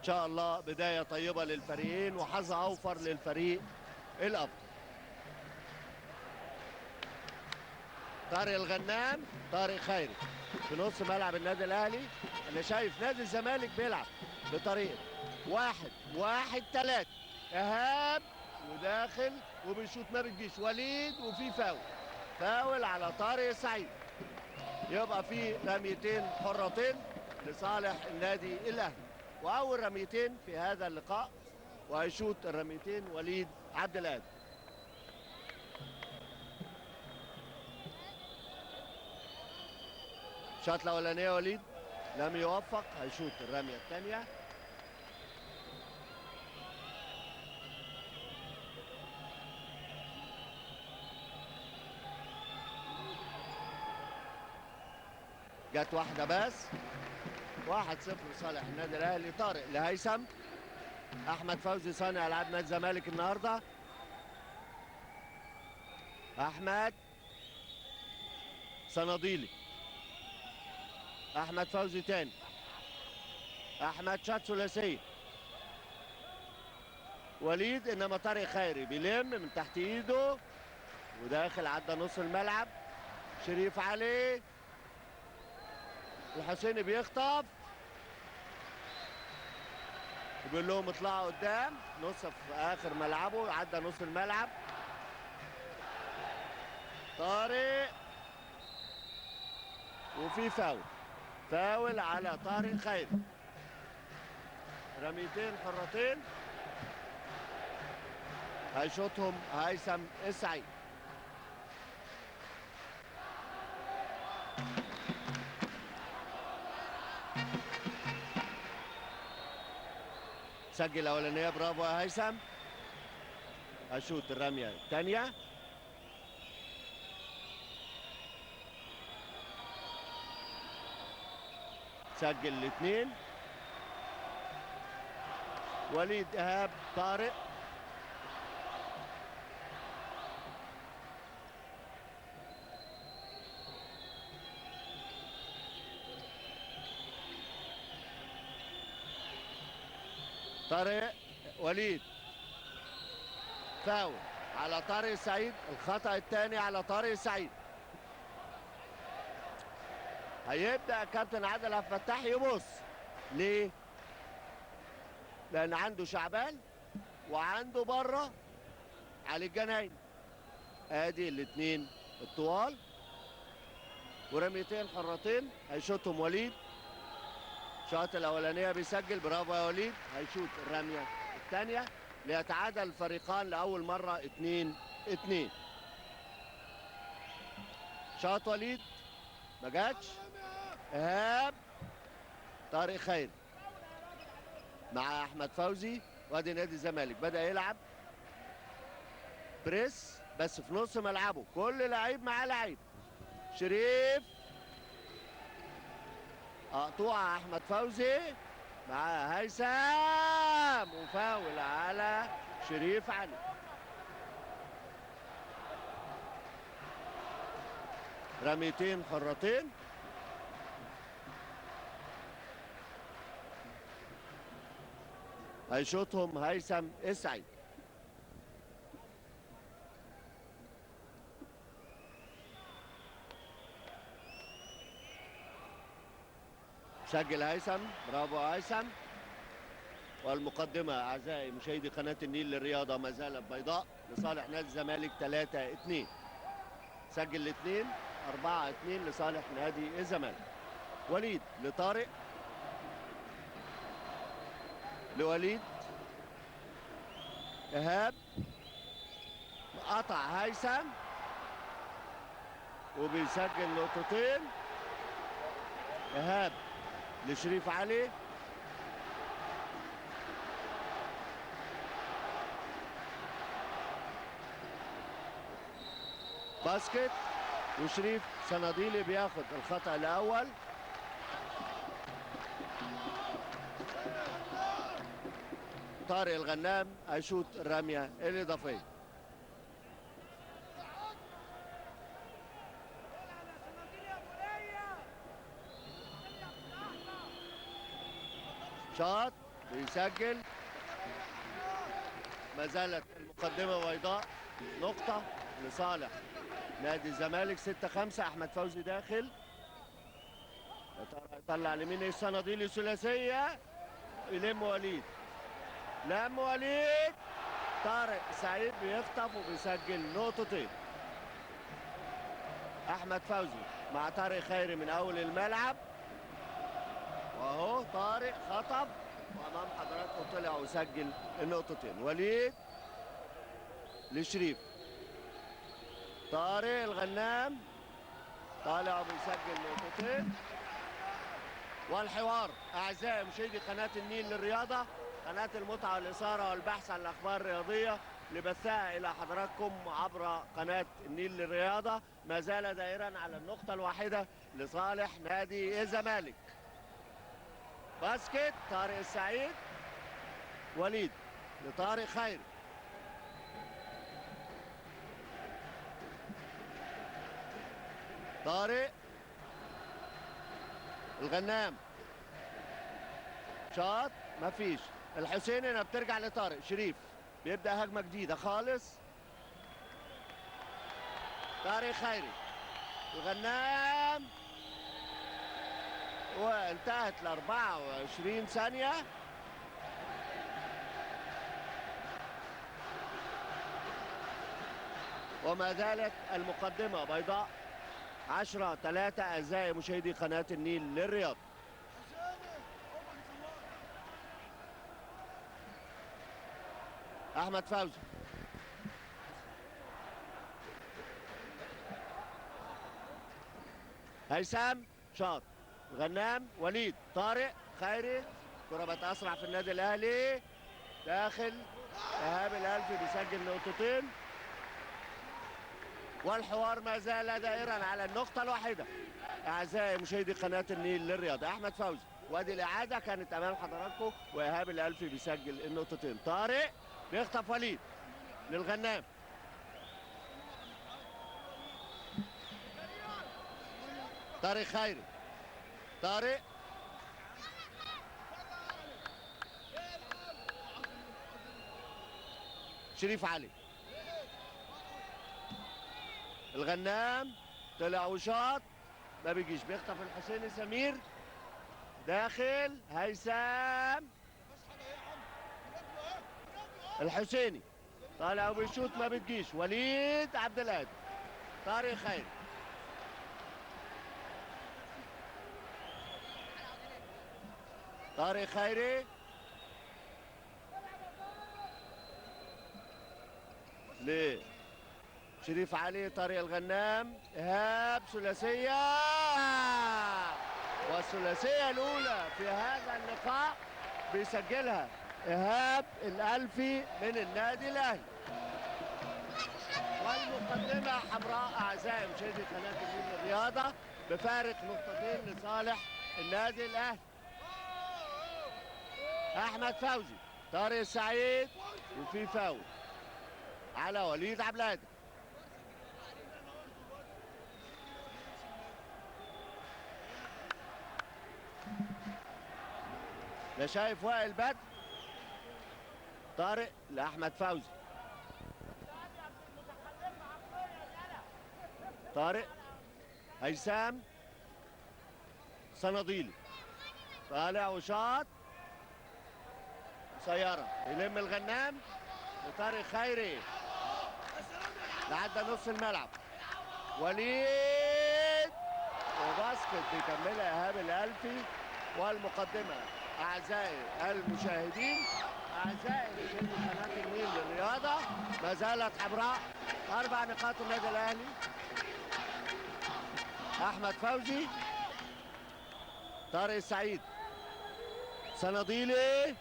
شاء الله بداية طيبة للفريقين وحظ أوفر للفريق الأفضل. طارق الغنام، طارق خيري في نص ملعب النادي الأهلي. أنا شايف نادي الزمالك بيلعب بطريقة 1-1-3. إيهاب وداخل وبيشوط ما بتجيش. وليد وفي فاول على طارق سعيد. يبقى في رميتين حرتين لصالح النادي الأهلي، وأول رميتين في هذا اللقاء، وهيشوط الرميتين وليد عبد القادر. الشوط الأولانية وليد لم يوفق، هيشوط الرمية الثانية. جت واحدة بس. 1-0 لصالح النادي الأهلي. طارق لهيثم. أحمد فوزي صانع ألعاب نادي الزمالك النهارده. أحمد صناديلي. أحمد فوزي تاني. أحمد شاط ثلاثية. وليد، إنما طارق خيري بيلم من تحت إيده وداخل عدى نص الملعب. شريف علي. الحسيني بيخطف وبيقول لهم اطلعوا قدام. نص في آخر ملعبه، عدى نص الملعب. طارق وفي فاول على طارق خيري. رميتين حرتين هيشوطهم هيثم السعيد. سجل الاولانيه، برافو يا هيثم. هشوط الرميه الثانيه. سجل الاثنين. وليد، ايهاب، طارق. طارق. وليد. فاول على طارق سعيد. الخطأ الثاني على طارق سعيد. هيبدأ كابتن عادل عبد الفتاح يبص. ليه؟ لأن عنده شعبان وعنده بره علي الجناين. ادي الاثنين الطوال ورميتين حرتين هيشوطهم وليد. الشوط الاولانيه بيسجل، برافو يا وليد. هيشوط الرميه الثانيه ليتعادل الفريقان لاول مره 2-2. شوط وليد ما جاتش. ايهاب. طارق خيري مع احمد فوزي. وادي نادي الزمالك بدا يلعب بريس بس في نص ملعبه، كل لعيب معاه لعيب. شريف. قطوعه احمد فوزي مع هيثم وفاول على شريف علي. رميتين حرتين هيشوطهم هيثم السعيد. سجل هيثم، برافو هيثم. والمقدمة أعزائي مشاهدي قناة النيل للرياضة ما زالت بيضاء لصالح نادي الزمالك 3-2. سجل الاثنين 4-2 لصالح نادي الزمالك. وليد لطارق. لوليد. إيهاب. قطع هيثم وبيسجل نقطتين. إيهاب لشريف علي. باسكت وشريف صناديلي بياخد الخطأ الأول. طارق الغنام هيشوط الرمية الإضافية. شاط بيسجل. ما زالت المقدمة بيضاء، نقطة لصالح نادي الزمالك. 6-5. أحمد فوزي داخل، يا ترى يطلع لمين؟ الصناديل ثلاثية، يلم وليد، لم وليد. طارق سعيد بيخطف وبيسجل نقطتين. أحمد فوزي مع طارق خيري من أول الملعب، وأهو طارق خطف وأمام حضراتكم طلع وسجل النقطتين. وليد لشريف، طارق الغنام طالع وبيسجل نقطتين. والحوار أعزائي مشاهدي قناة النيل للرياضة، قناة المتعة والإثارة والبحث عن الأخبار الرياضية لبثها إلى حضراتكم عبر قناة النيل للرياضة، ما زال دائرا على النقطة الواحدة لصالح نادي الزمالك. باسكت طارق السعيد، وليد لطارق خيري، طارق الغنام شاط مفيش. الحسين هنا بترجع لطارق. شريف بيبدأ هجمة جديدة خالص. طارق خيري، الغنام، وانتهت ل 24 ثانية. وما زالت المقدمة بيضاء 10-3 أعزائي مشاهدي قناة النيل للرياضة. أحمد فوزي، هيثم شاط، غنام، وليد، طارق خيري. كرة بتأسرع في النادي الأهلي، داخل إيهاب الألفي بيسجل نقطتين. والحوار ما زال دائرا على النقطة الواحدة أعزائي مشاهدي قناة النيل للرياضة. أحمد فوزي، وادي الإعادة كانت أمام حضراتكم، وإيهاب الألفي بيسجل النقطتين. طارق بيخطف وليد للغنام، طارق خيري، طارق شريف علي، الغنام طلع وشاط ما بيجيش، بيخطف الحسيني سمير، داخل هيثم، الحسيني طالع وبيشوط ما بتجيش. وليد عبد القادر، طارق خيري، طارق خيري لشريف علي، طارق الغنام، إيهاب ثلاثية، والثلاثية الأولى في هذا اللقاء بيسجلها إيهاب الألفي من النادي الأهلي. والمقدمة حمراء أعزائي مشاهدي قناة النيل للرياضة بفارق نقطتين لصالح النادي الأهلي. أحمد فوزي، طارق السعيد، وفي فاول على وليد عبد القادر. لا شايف وائل بدر، طارق لأحمد فوزي، طارق هيثم صناديلي طالع وشاط قصيرة، يلم الغنام لطارق خيري لعدى نص الملعب. وليد وباسكت بيكملها إيهاب الألفي. والمقدمة أعزائي المشاهدين، أعزائي مشاهدي قناة النيل للرياضة، ما زالت حمراء. 4 نقاط النادي الأهلي. أحمد فوزي، طارق السعيد، صناديلي،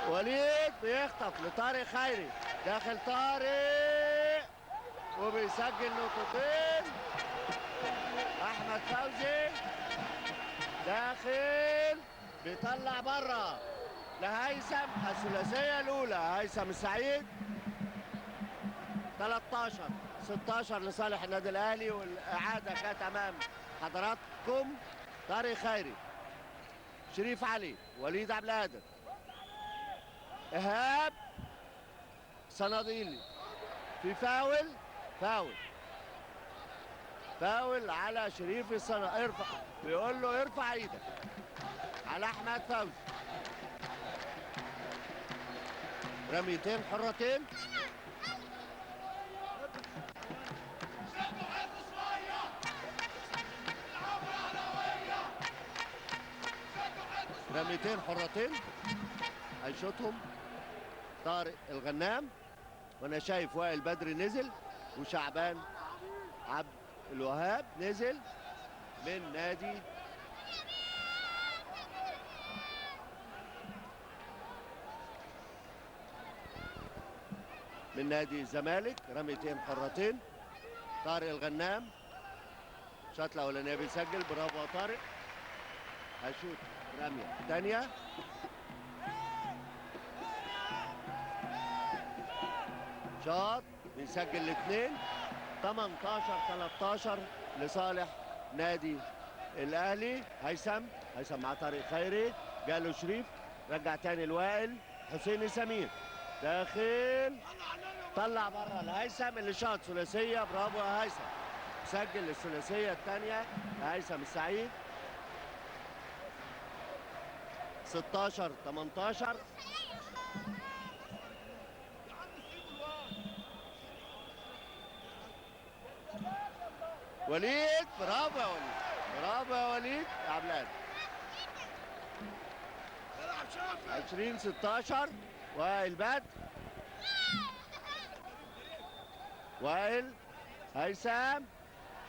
وليد بيخطف لطارق خيري، داخل طارق وبيسجل نقطتين. أحمد فوزي داخل بيطلع بره لهيثم، الثلاثية الأولى هيثم السعيد. 13-16 لصالح النادي الأهلي. والإعادة كانت أمام حضراتكم. طارق خيري، شريف علي، وليد عبد القادر، إيهاب صناديلي، في فاول فاول على شريف ارفع، بيقول له ارفع ايدك على احمد فوزي. رميتين حرتين. رميتين حرتين هيشوطهم طارق الغنام، وانا شايف وائل بدري نزل وشعبان عبد الوهاب نزل من نادي الزمالك. رميتين حرتين. طارق الغنام شاط الاولانيه بيسجل، برافو يا طارق. هشوط رميه ثانيه. شاط بيسجل الاثنين. 18-13 لصالح نادي الاهلي. هيثم مع طارق خيري، جاله شريف، رجع تاني لوائل. حسين سمير داخل، طلع بره الهيثم اللي شاط ثلاثيه. برافو يا هيثم، سجل الثلاثيه الثانيه هيثم السعيد. 16-18. وليد، برافو يا وليد، برافو يا وليد يا عبد القادر. 20-16. وائل بدر، وائل، هيثم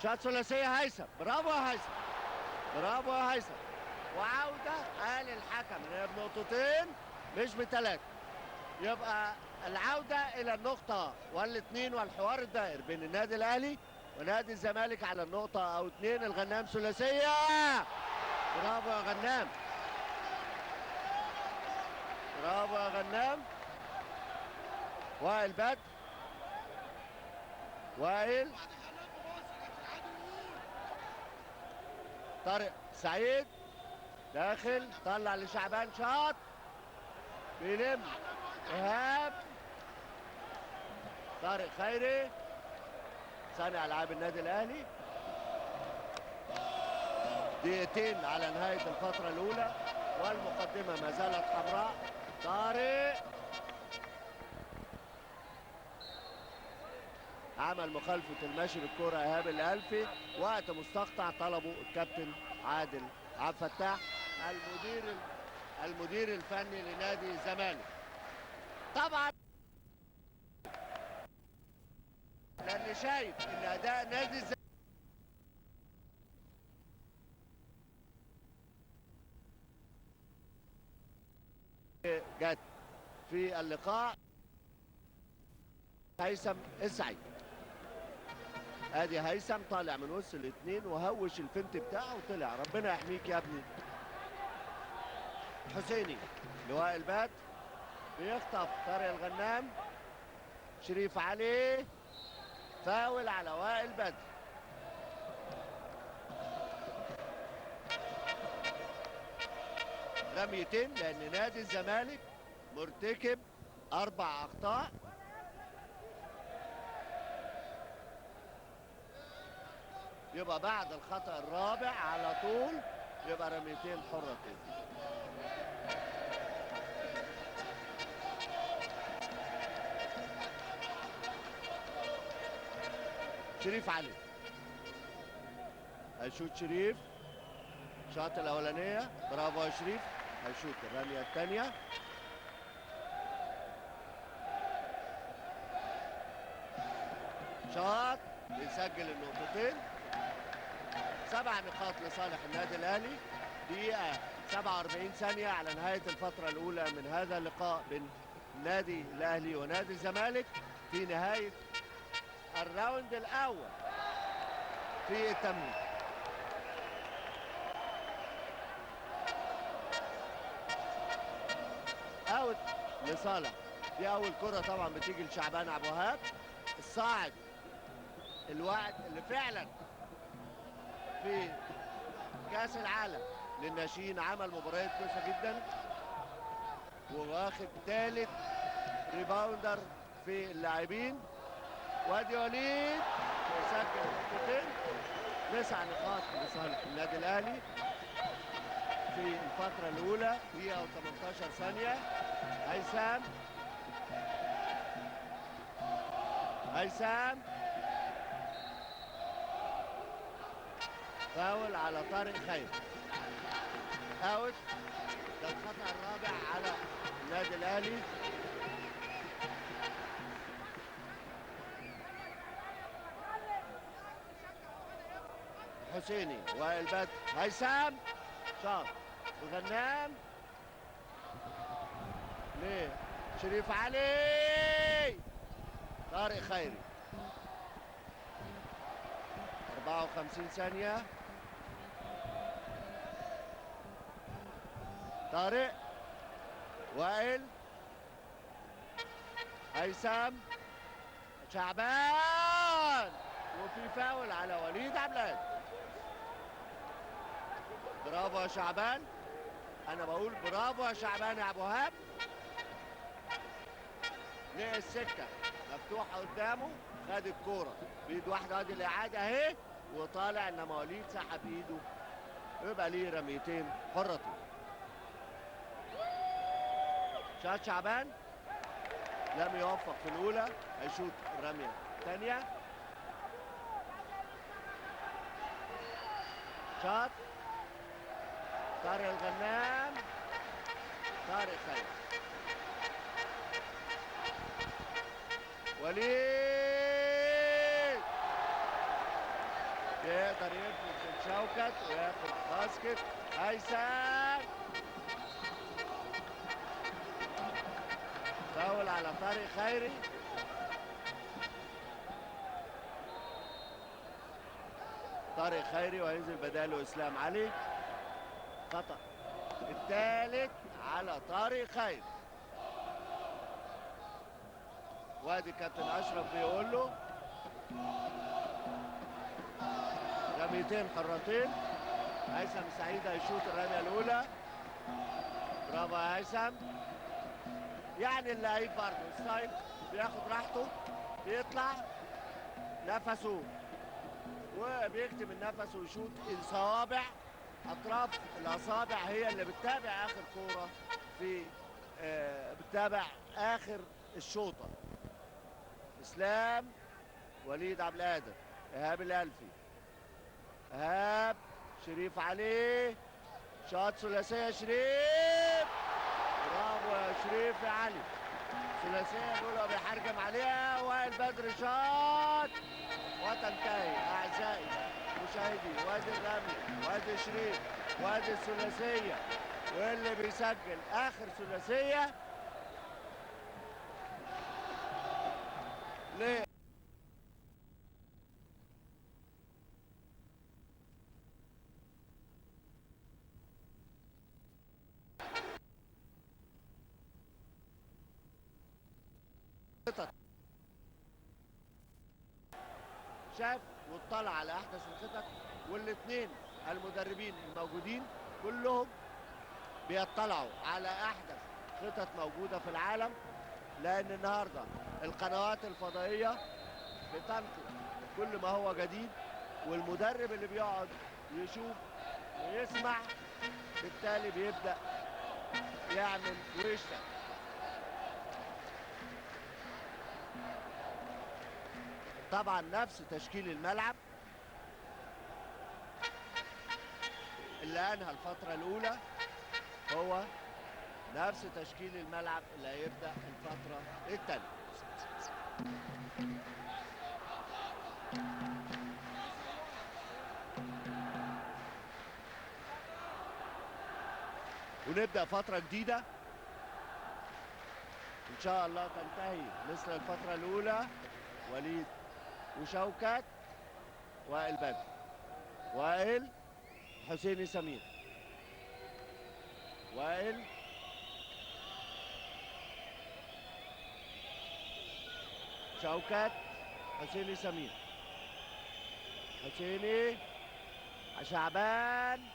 شاط ثلاثيه. هيثم، برافو يا هيثم، برافو يا هيثم. وعوده، قال الحكم ان هي بنقطتين مش بثلاثه، يبقى العوده الى النقطه والاثنين، والحوار الدائر بين النادي الاهلي ونادي الزمالك على النقطه او اثنين. الغنام ثلاثيه، برافو يا غنام، برافو يا غنام. وائل بدر، وائل، طارق سعيد داخل، طلع لشعبان، شاط بيلم إيهاب. طارق خيري صانع العاب النادي الاهلي. دقيقتين على نهايه الفتره الاولى والمقدمه ما زالت حمراء. طارق عمل مخالفه المشي بالكره ايهاب الالفي. وقت مستقطع طلبه الكابتن عادل عبد الفتاح المدير الفني لنادي الزمالك. طبعا لاني شايف ان اداء نادي الزمالك جت في اللقاء. هيثم السعيد، ادي هيثم طالع من وسط الاثنين وهوش الفنت بتاعه وطلع. ربنا يحميك يا ابني. حسيني لوائل بدر، بيخطف طارق الغنام. شريف علي، فاول على وائل بدر. رميتين لان نادي الزمالك مرتكب 4 اخطاء. يبقى بعد الخطأ الرابع على طول يبقى رميتين حرتين. شريف علي هيشوط. شريف شاط الاولانيه، برافو يا شريف. هيشوط الرميه الثانيه. شاط بيسجل النقطتين. 7 نقاط لصالح النادي الاهلي. دقيقه 47 ثانيه على نهايه الفتره الاولى من هذا اللقاء بين النادي الاهلي ونادي الزمالك في نهايه الراوند الاول في التمرين. اوت لصالح. دي اول كره طبعا بتيجي لشعبان عبد الوهاب الصاعد، الوعد اللي فعلا في كاس العالم للناشئين، عمل مباريات كويسه جدا وواخد ثالث ريباوندر في اللاعبين. وادي وليد يسجل نقطتين، 9 نقاط لصالح النادي الاهلي في الفتره الاولى، دقيقه و18 ثانيه. هيثم فاول على طارق خير، اوت. ده الخطأ الرابع على النادي الاهلي. حسيني وائل بدر، هيثم شاط الغنام ليه شريف علي، طارق خيري. 54 ثانية. طارق، وائل، هيثم، شعبان، وفي فاول على وليد عبد العال. برافو يا شعبان، انا بقول برافو يا شعبان يا ابو وهاب. لقى السكه مفتوحه قدامه، خد الكوره بايد واحده، ادي الاعاده اهي وطالع، انما وليد سحب ايده، يبقى ليه رميتين حرتين. شاط شعبان لم يوفق في الاولى، هيشوط الرميه الثانيه. شاط طارق الغنام، طارق خير، وليد يقدر يفلت من شوكت وياخد باسكت. هيثم فاول على طارق خيري. طارق خيري وهينزل بداله اسلام علي. خطأ الثالث على طارق خيري. وادي كابتن اشرف بيقول له رميتين حرتين. هيثم سعيد هيشوط الرميه الاولى. برافو يا هيثم. يعني اللعيب برضه ستايل، بياخد راحته، بيطلع نفسه وبيكتم النفس ويشوط. الصوابع، اطراف الاصابع هي اللي بتتابع اخر كوره في بتتابع اخر الشوطه. اسلام، وليد عبد القادر، ايهاب الالفي، ايهاب، شريف عليه، شاط ثلاثيه شريف. برافو يا شريف يا علي. ثلاثيه الاولى بيحرجم عليها. وائل بدر شاط وتنتهي. اعزائي مشاهدي، وادي الرمي، وادي شريف، وادي الثلاثيه، واللي بيسجل اخر ثلاثيه ليه شاف واطلع على احدث الخطط، والاثنين المدربين الموجودين كلهم بيطلعوا على احدث خطط موجوده في العالم، لان النهارده القنوات الفضائيه بتنقل كل ما هو جديد، والمدرب اللي بيقعد يشوف ويسمع بالتالي بيبدا يعمل ويشتغل. طبعا نفس تشكيل الملعب اللي انهى الفتره الاولى هو نفس تشكيل الملعب اللي هيبدا الفتره الثانيه. ونبدا فتره جديده ان شاء الله تنتهي مثل الفتره الاولى. وليد وشوكت، وائل بدر، وائل، حسيني سمير، وائل، شوكت، حسيني سمير، حسيني، شعبان،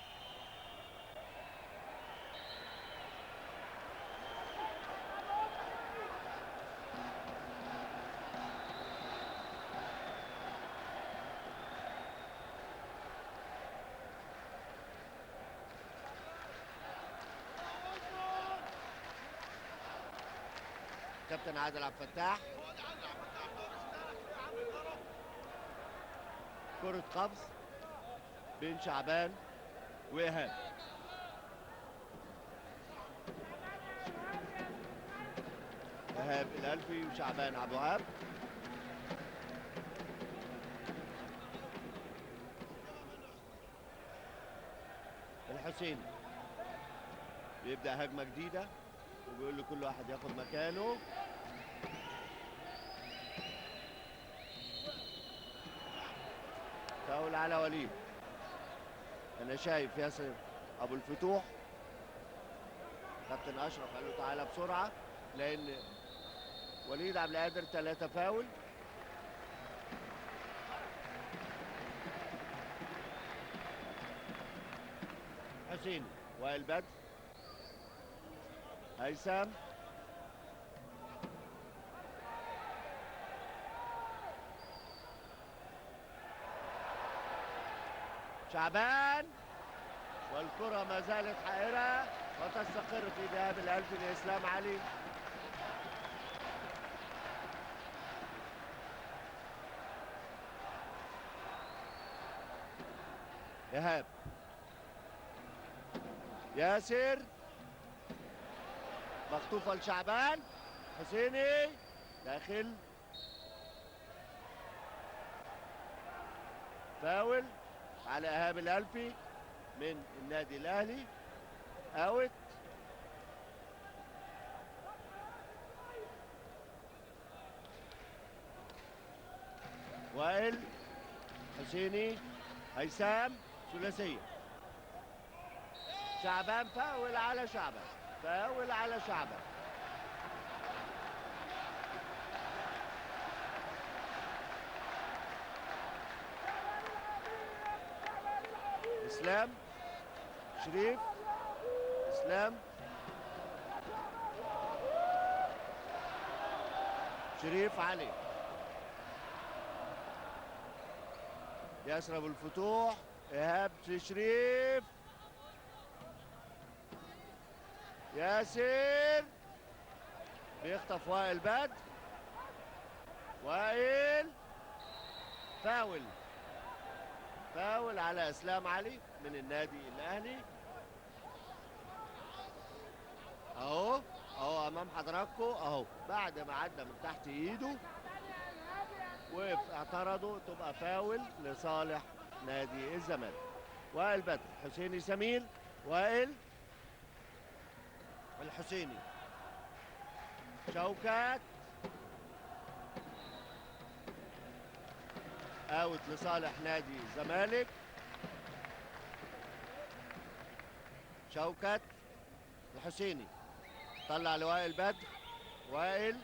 كابتن عادل عبد الفتاح. كرة قفز بين شعبان وإيهاب. إيهاب الألفي وشعبان عبد الوهاب. الحسيني بيبدأ هجمة جديدة وبيقول لكل واحد ياخد مكانه. فاول على وليد. انا شايف ياسر ابو الفتوح كابتن اشرف قال له تعالى بسرعه لان وليد عبد القادر 3 فاول. حسين وائل بدر هيثم شعبان والكرة ما زالت حائرة وتستقر في ذهاب الألفي لإسلام علي. إيهاب ياسر مخطوفة لشعبان. حسيني داخل فاول على إيهاب الألفي من النادي الأهلي. اوت. وائل حسيني هيثم ثلاثية. شعبان فاول على شعبان. فاول على شعبان. اسلام شريف اسلام شريف علي ياسر ابو الفتوح ايهاب شريف ياسر بيخطف وائل بدر. وائل فاول. فاول على اسلام علي من النادي الاهلي. اهو امام حضراتكم اهو بعد ما عدى من تحت ايده وقف اعترضه تبقى فاول لصالح نادي الزمالك. وائل بدر حسيني سمير وائل الحسيني شوكت اوت لصالح نادي الزمالك. شوكت الحسيني طلع لوائل بدر. وائل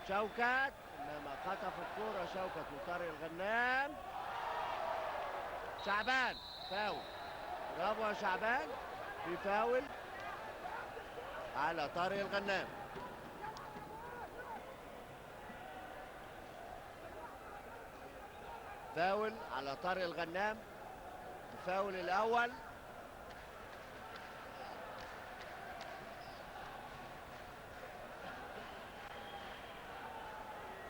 شوكت انما خطف الكوره شوكت من طارق الغنام. شعبان فاول. برافو يا شعبان. في فاول على طارق الغنام. فاول على طارق الغنام. الفاول الاول.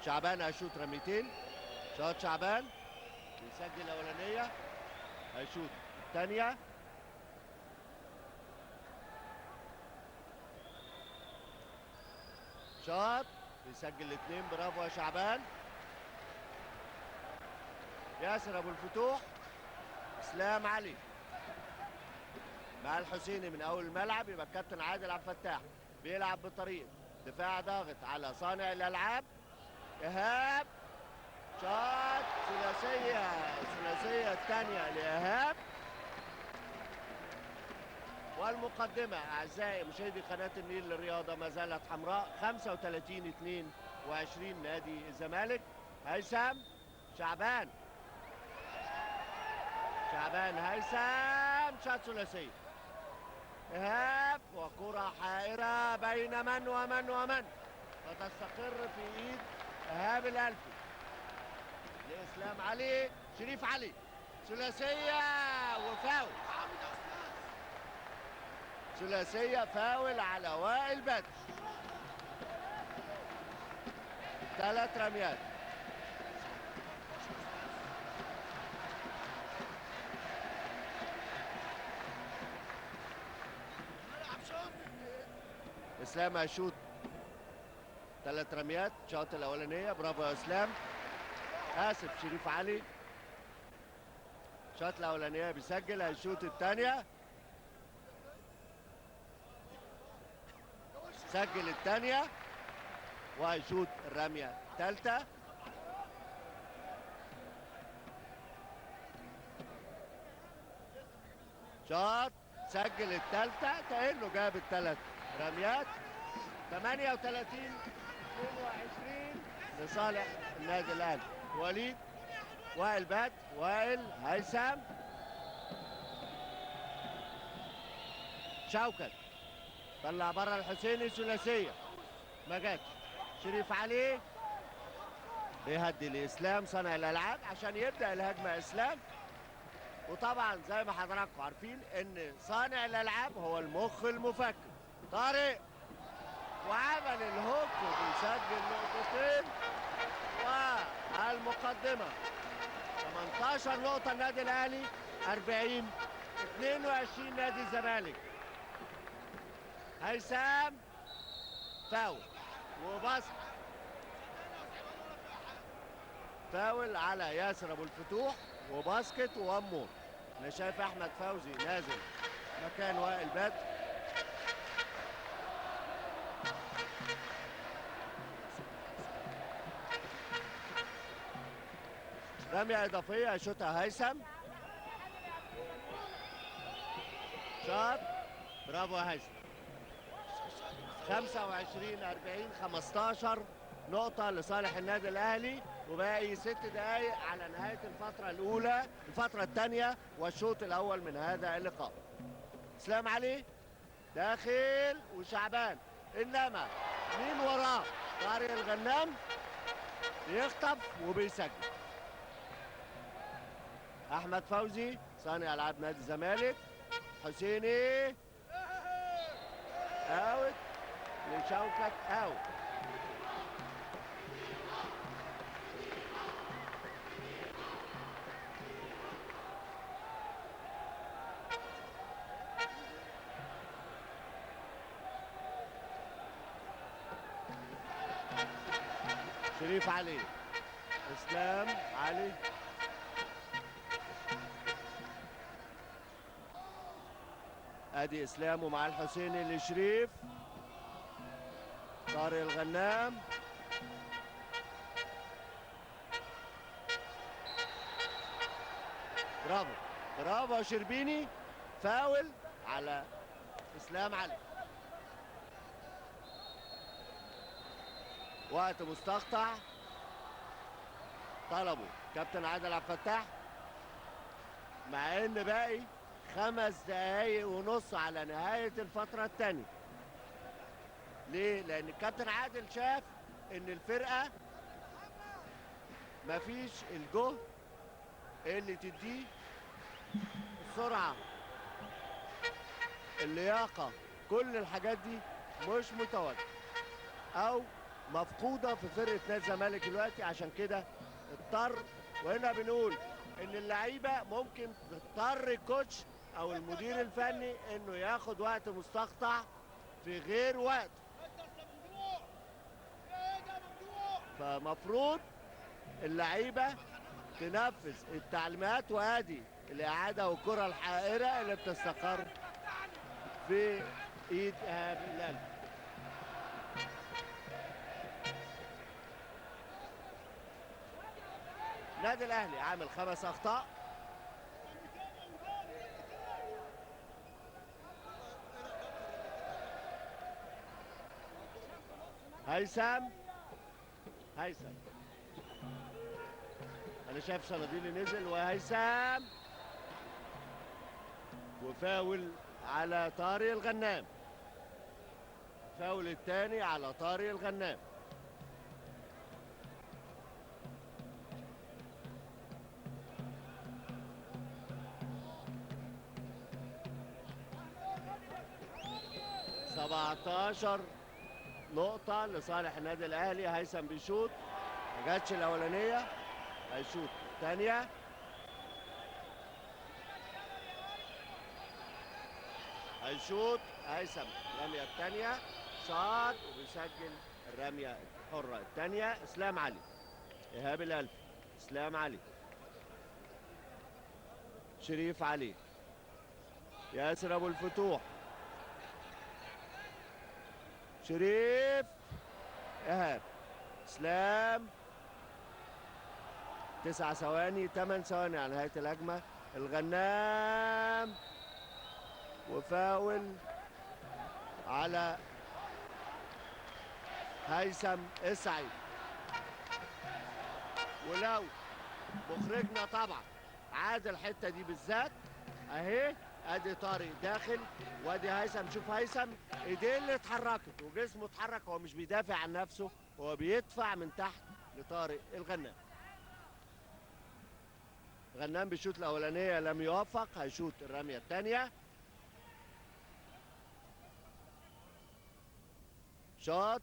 شعبان هيشوط رميتين. شاط شعبان بيسجل الاولانيه هيشوط الثانيه. شاط بيسجل الاثنين. برافو يا شعبان. ياسر ابو الفتوح اسلام علي مع الحسيني من اول الملعب. يبقى الكابتن عادل عبد الفتاح بيلعب بطريقه دفاع ضاغط على صانع الالعاب. ايهاب شاط ثلاثيه. الثلاثيه الثانيه لايهاب. والمقدمه اعزائي مشاهدي قناه النيل للرياضه ما زالت حمراء 35-22 نادي الزمالك. هيثم شعبان هيثم شاط ثلاثيه. ايهاب وكره حائره بين من ومن وتستقر في ايد ايهاب الالفي لاسلام علي. شريف علي ثلاثيه وفاول. ثلاثية فاول على وائل بدر. 3 رميات. اسلام هيشوط 3 رميات. الشوط الاولانيه برافو يا اسلام. اسف شريف علي. الشوط الاولانيه بيسجل. هيشوط الثانيه. سجل الثانيه وهيشوط الرميه الثالثه. شاط سجل الثالثه كانه جاب الثلاث رميات. 38 22 لصالح النادي الاهلي. وليد، وائل بدر، وائل، هيثم، شوكت طلع بره الحسيني. ثلاثيه ما جاتش. شريف علي بيهدي لاسلام صانع الالعاب عشان يبدا الهجمه. اسلام، وطبعا زي ما حضراتكم عارفين ان صانع الالعاب هو المخ المفكر. طارق وعمل الهوك وبيسجل نقطتين والمقدمه 18 نقطه النادي الاهلي، 40 22 نادي الزمالك. هيثم فاول وباسكت. فاول على ياسر ابو الفتوح وباسكت وامور. انا شايف احمد فوزي نازل مكان وائل بدر. رمية إضافية يشوطها هيثم. شاط برافو يا هيثم. 25 40 15 نقطة لصالح النادي الأهلي، وباقي 6 دقايق على نهاية الفترة الأولى، الفترة الثانية والشوط الأول من هذا اللقاء. اسلام علي داخل وشعبان، إنما مين وراه؟ طارق الغنام يخطف وبيسجل. احمد فوزي صانع العاب نادي الزمالك. حسيني اوت لشوكت اوت. شريف علي، اسلام علي، ادي اسلام ومع الحسيني لشريف. طارق الغنام برافو برافو شربيني. فاول على اسلام علي. وقت مستقطع طلبه كابتن عادل عبد الفتاح، مع ان باقي 5 دقايق ونص على نهاية الفترة الثانية. ليه؟ لأن الكابتن عادل شاف إن الفرقة مفيش الجهد اللي تديه السرعة، اللياقة، كل الحاجات دي مش متواجدة أو مفقودة في فرقة نادي الزمالك دلوقتي. عشان كده اضطر، وهنا بنقول إن اللعيبة ممكن تضطر الكوتش او المدير الفني انه ياخد وقت مستقطع في غير وقت. فمفروض اللعيبه تنفذ التعليمات، وادي الاعاده والكره الحائره اللي بتستقر في ايد ايهاب اللالي. النادي الاهلي عامل 5 اخطاء. هيثم انا شايف صناديلي نزل وهيثم، وفاول على طارق الغنام. فاول الثاني على طارق الغنام. 17 نقطة لصالح النادي الأهلي. هيثم بيشوط، ما جاتش الأولانية، هيشوط الثانية. هيشوط هيثم الرمية الثانية، شاط وبيسجل الرمية الحرة الثانية. إسلام علي، إيهاب الألفي، إسلام علي، شريف علي، ياسر أبو الفتوح، شريف، إيهاب، إسلام. 9 ثواني 8 ثواني على نهاية الهجمة. الغنام وفاول على هيثم السعيد. ولو مخرجنا طبعا عاد الحته دي بالذات اهي، ادي طارق داخل وادي هيثم. شوف هيثم ايديه اللي اتحركت وجسمه اتحرك، هو مش بيدافع عن نفسه، هو بيدفع من تحت لطارق الغنام. غنام بيشوط الاولانيه لم يوفق، هيشوط الرميه الثانيه. شاط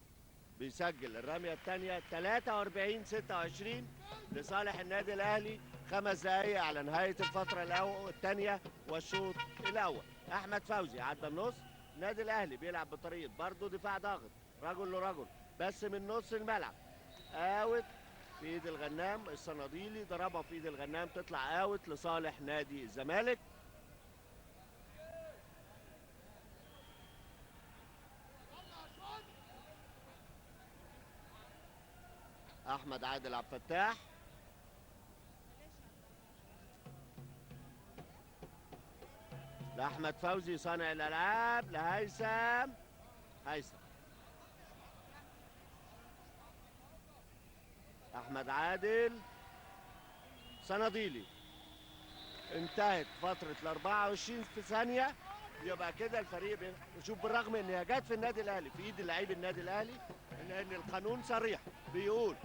بيسجل الرميه الثانيه. 43-26 لصالح النادي الاهلي. 5 دقائق على نهايه الفتره الثانيه والشوط الاول. احمد فوزي عدى النص. النادي الاهلي بيلعب بطريقه برضه دفاع ضاغط، رجل لرجل بس من نص الملعب. اوت في ايد الغنام. الصناديلي ضربها في ايد الغنام، تطلع اوت لصالح نادي الزمالك. احمد عادل عبد الفتاح، لاحمد فوزي صانع الالعاب، لهيثم. هيثم، احمد عادل، صناديلي. انتهت فتره ال 24 في ثانيه. يبقى كده الفريق شوف، بالرغم ان هي جت في النادي الاهلي في ايد لعيب النادي الاهلي، الا ان القانون صريح بيقول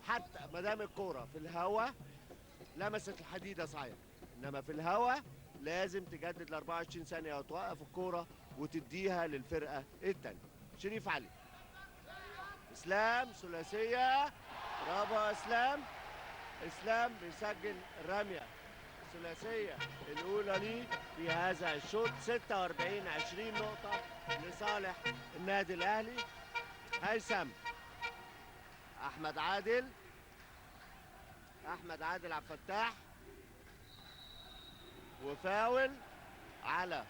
حتى ما دام الكوره في الهواء لمست الحديده صحيح، انما في الهواء لازم تجدد ل 24 ثانيه وتوقف الكوره وتديها للفرقه الثانيه. شريف علي، اسلام، ثلاثيه، برافو يا اسلام. اسلام بيسجل الرميه الثلاثيه الاولى ليه في هذا الشوط. 46-20 نقطه لصالح النادي الاهلي. هيثم، احمد عادل، احمد عادل عبد الفتاح، وفاول على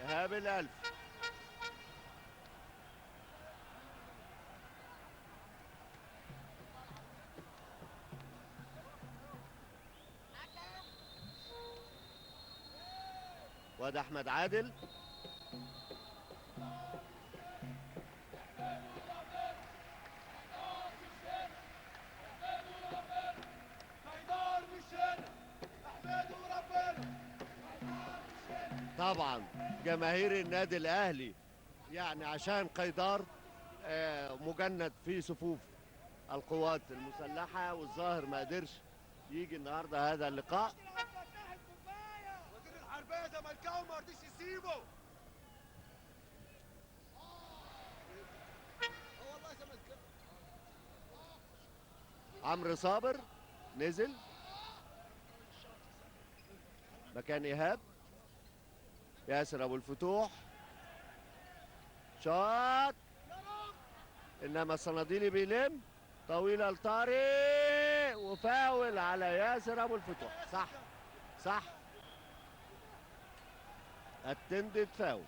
ايهاب الالفي. وده احمد عادل، طبعا جماهير النادي الاهلي يعني عشان قيدار مجند في صفوف القوات المسلحه، والظاهر ما قدرش يجي النهارده هذا اللقاء. وزير الحربيه زملكاوي ما رضيش يسيبه. والله زملكاوي. عمرو صابر نزل مكان ايهاب. ياسر ابو الفتوح شاط، انما الصناديلي بيلم طويله لطارق وفاول على ياسر ابو الفتوح. صح صح، اتندد فاول،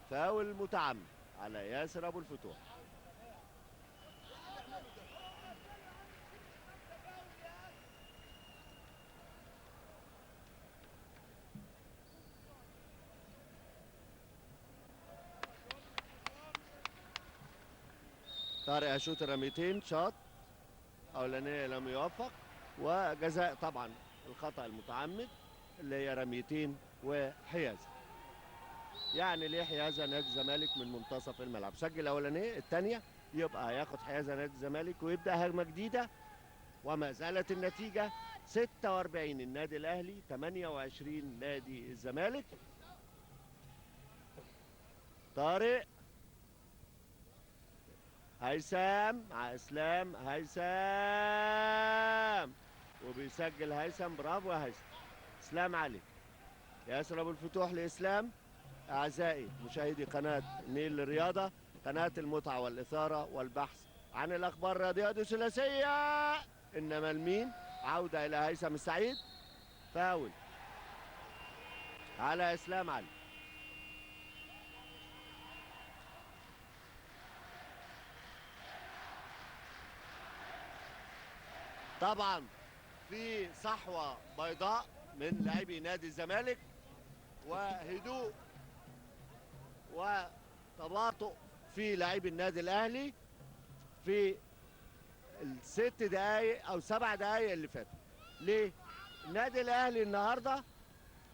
فاول متعمد على ياسر ابو الفتوح. طارق هيشوط رميتين، شاط اولانيه لم يوفق، وجزاء طبعا الخطا المتعمد اللي هي رميتين وحيازه. يعني ليه حيازه نادي الزمالك من منتصف الملعب. سجل الاولانيه، الثانيه يبقى هياخد حيازه نادي الزمالك ويبدا هجمه جديده. وما زالت النتيجه 46 النادي الاهلي 28 نادي الزمالك. طارق، هيثم مع اسلام، هيثم وبيسجل هيثم. برافو يا هيثم. اسلام علي، ياسر ابو الفتوح لاسلام. اعزائي مشاهدي قناه النيل للرياضه، قناه المتعه والاثاره والبحث عن الاخبار الرياضيه. دي ثلاثيه، انما المين؟ عوده الى هيثم السعيد. فاول على اسلام علي. طبعا في صحوه بيضاء من لاعبي نادي الزمالك، وهدوء وتباطؤ في لاعبي النادي الاهلي في الست دقايق او 7 دقايق اللي فاتوا. ليه؟ النادي الاهلي النهارده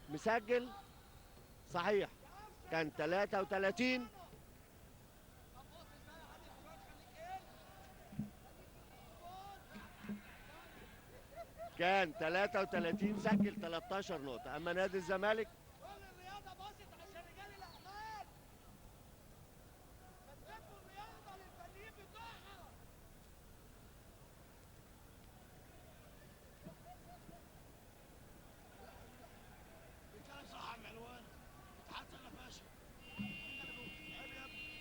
مسجل صحيح، كان 33 سجل 13 نقطة. أما نادي الزمالك كل الرياضه باصت عشان رجال الاعمال. مسكوا الرياضه للفنيين بتوعها. بيتكلم صح يا معلوان. اتحسن يا باشا. عيب يا ابني.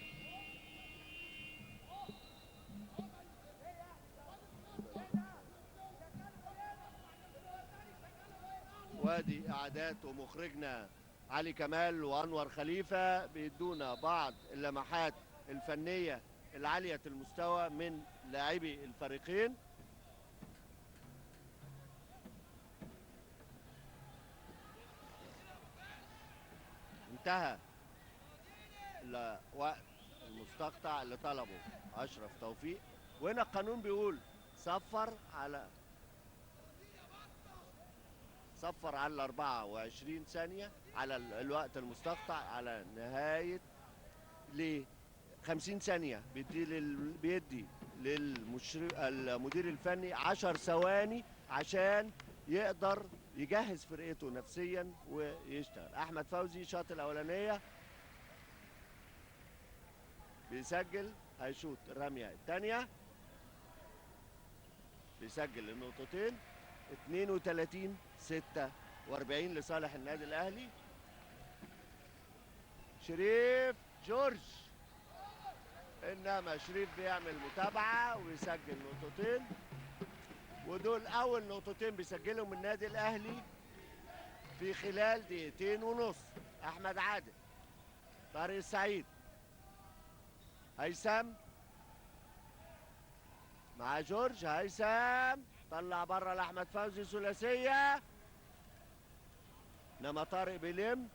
وادي إعداد ومخرجنا علي كمال وأنور خليفة بيدونا بعض اللمحات الفنية العالية المستوى من لاعبي الفريقين. انتهى الوقت المستقطع اللي طلبه أشرف توفيق، وهنا القانون بيقول صفر على 24 ثانية على الوقت المستقطع، على نهاية ل 50 ثانية بيدي للمدير الفني 10 ثواني عشان يقدر يجهز فرقته نفسيا ويشتغل. أحمد فوزي شاط الأولانية، بيسجل، هيشوط الرمية الثانية، بيسجل النقطتين. 32-46 لصالح النادي الاهلي. شريف جورج، انما شريف بيعمل متابعه ويسجل نقطتين، ودول اول نقطتين بيسجلهم النادي الاهلي في خلال 2.5 دقيقة. احمد عادل، طارق السعيد، هيثم مع جورج. هيثم طلع بره لاحمد فوزي، ثلاثيه، انما طارق بيلم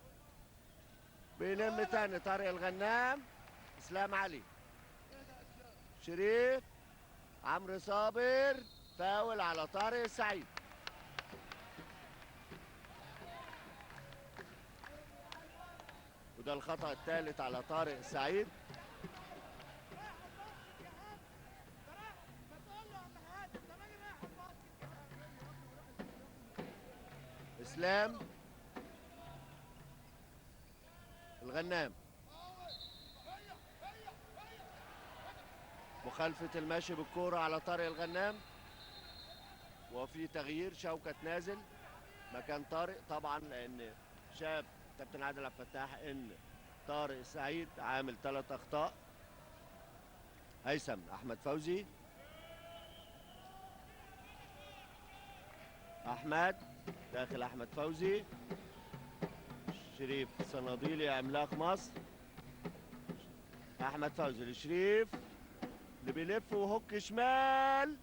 تاني. طارق الغنام، اسلام علي، شريف، عمرو صابر. فاول على طارق السعيد. وده الخطأ الثالث على طارق السعيد. اسلام الغنام، مخالفة المشي بالكورة على طارق الغنام، وفي تغيير. شوكت نازل مكان طارق طبعا، لان شاف كابتن عادل عبد الفتاح ان طارق السعيد عامل 3 اخطاء. هيثم، احمد فوزي، احمد داخل، احمد فوزي، شريف صناديلي عملاق مصر. احمد فوزي لشريف اللي بيلف وهوك شمال،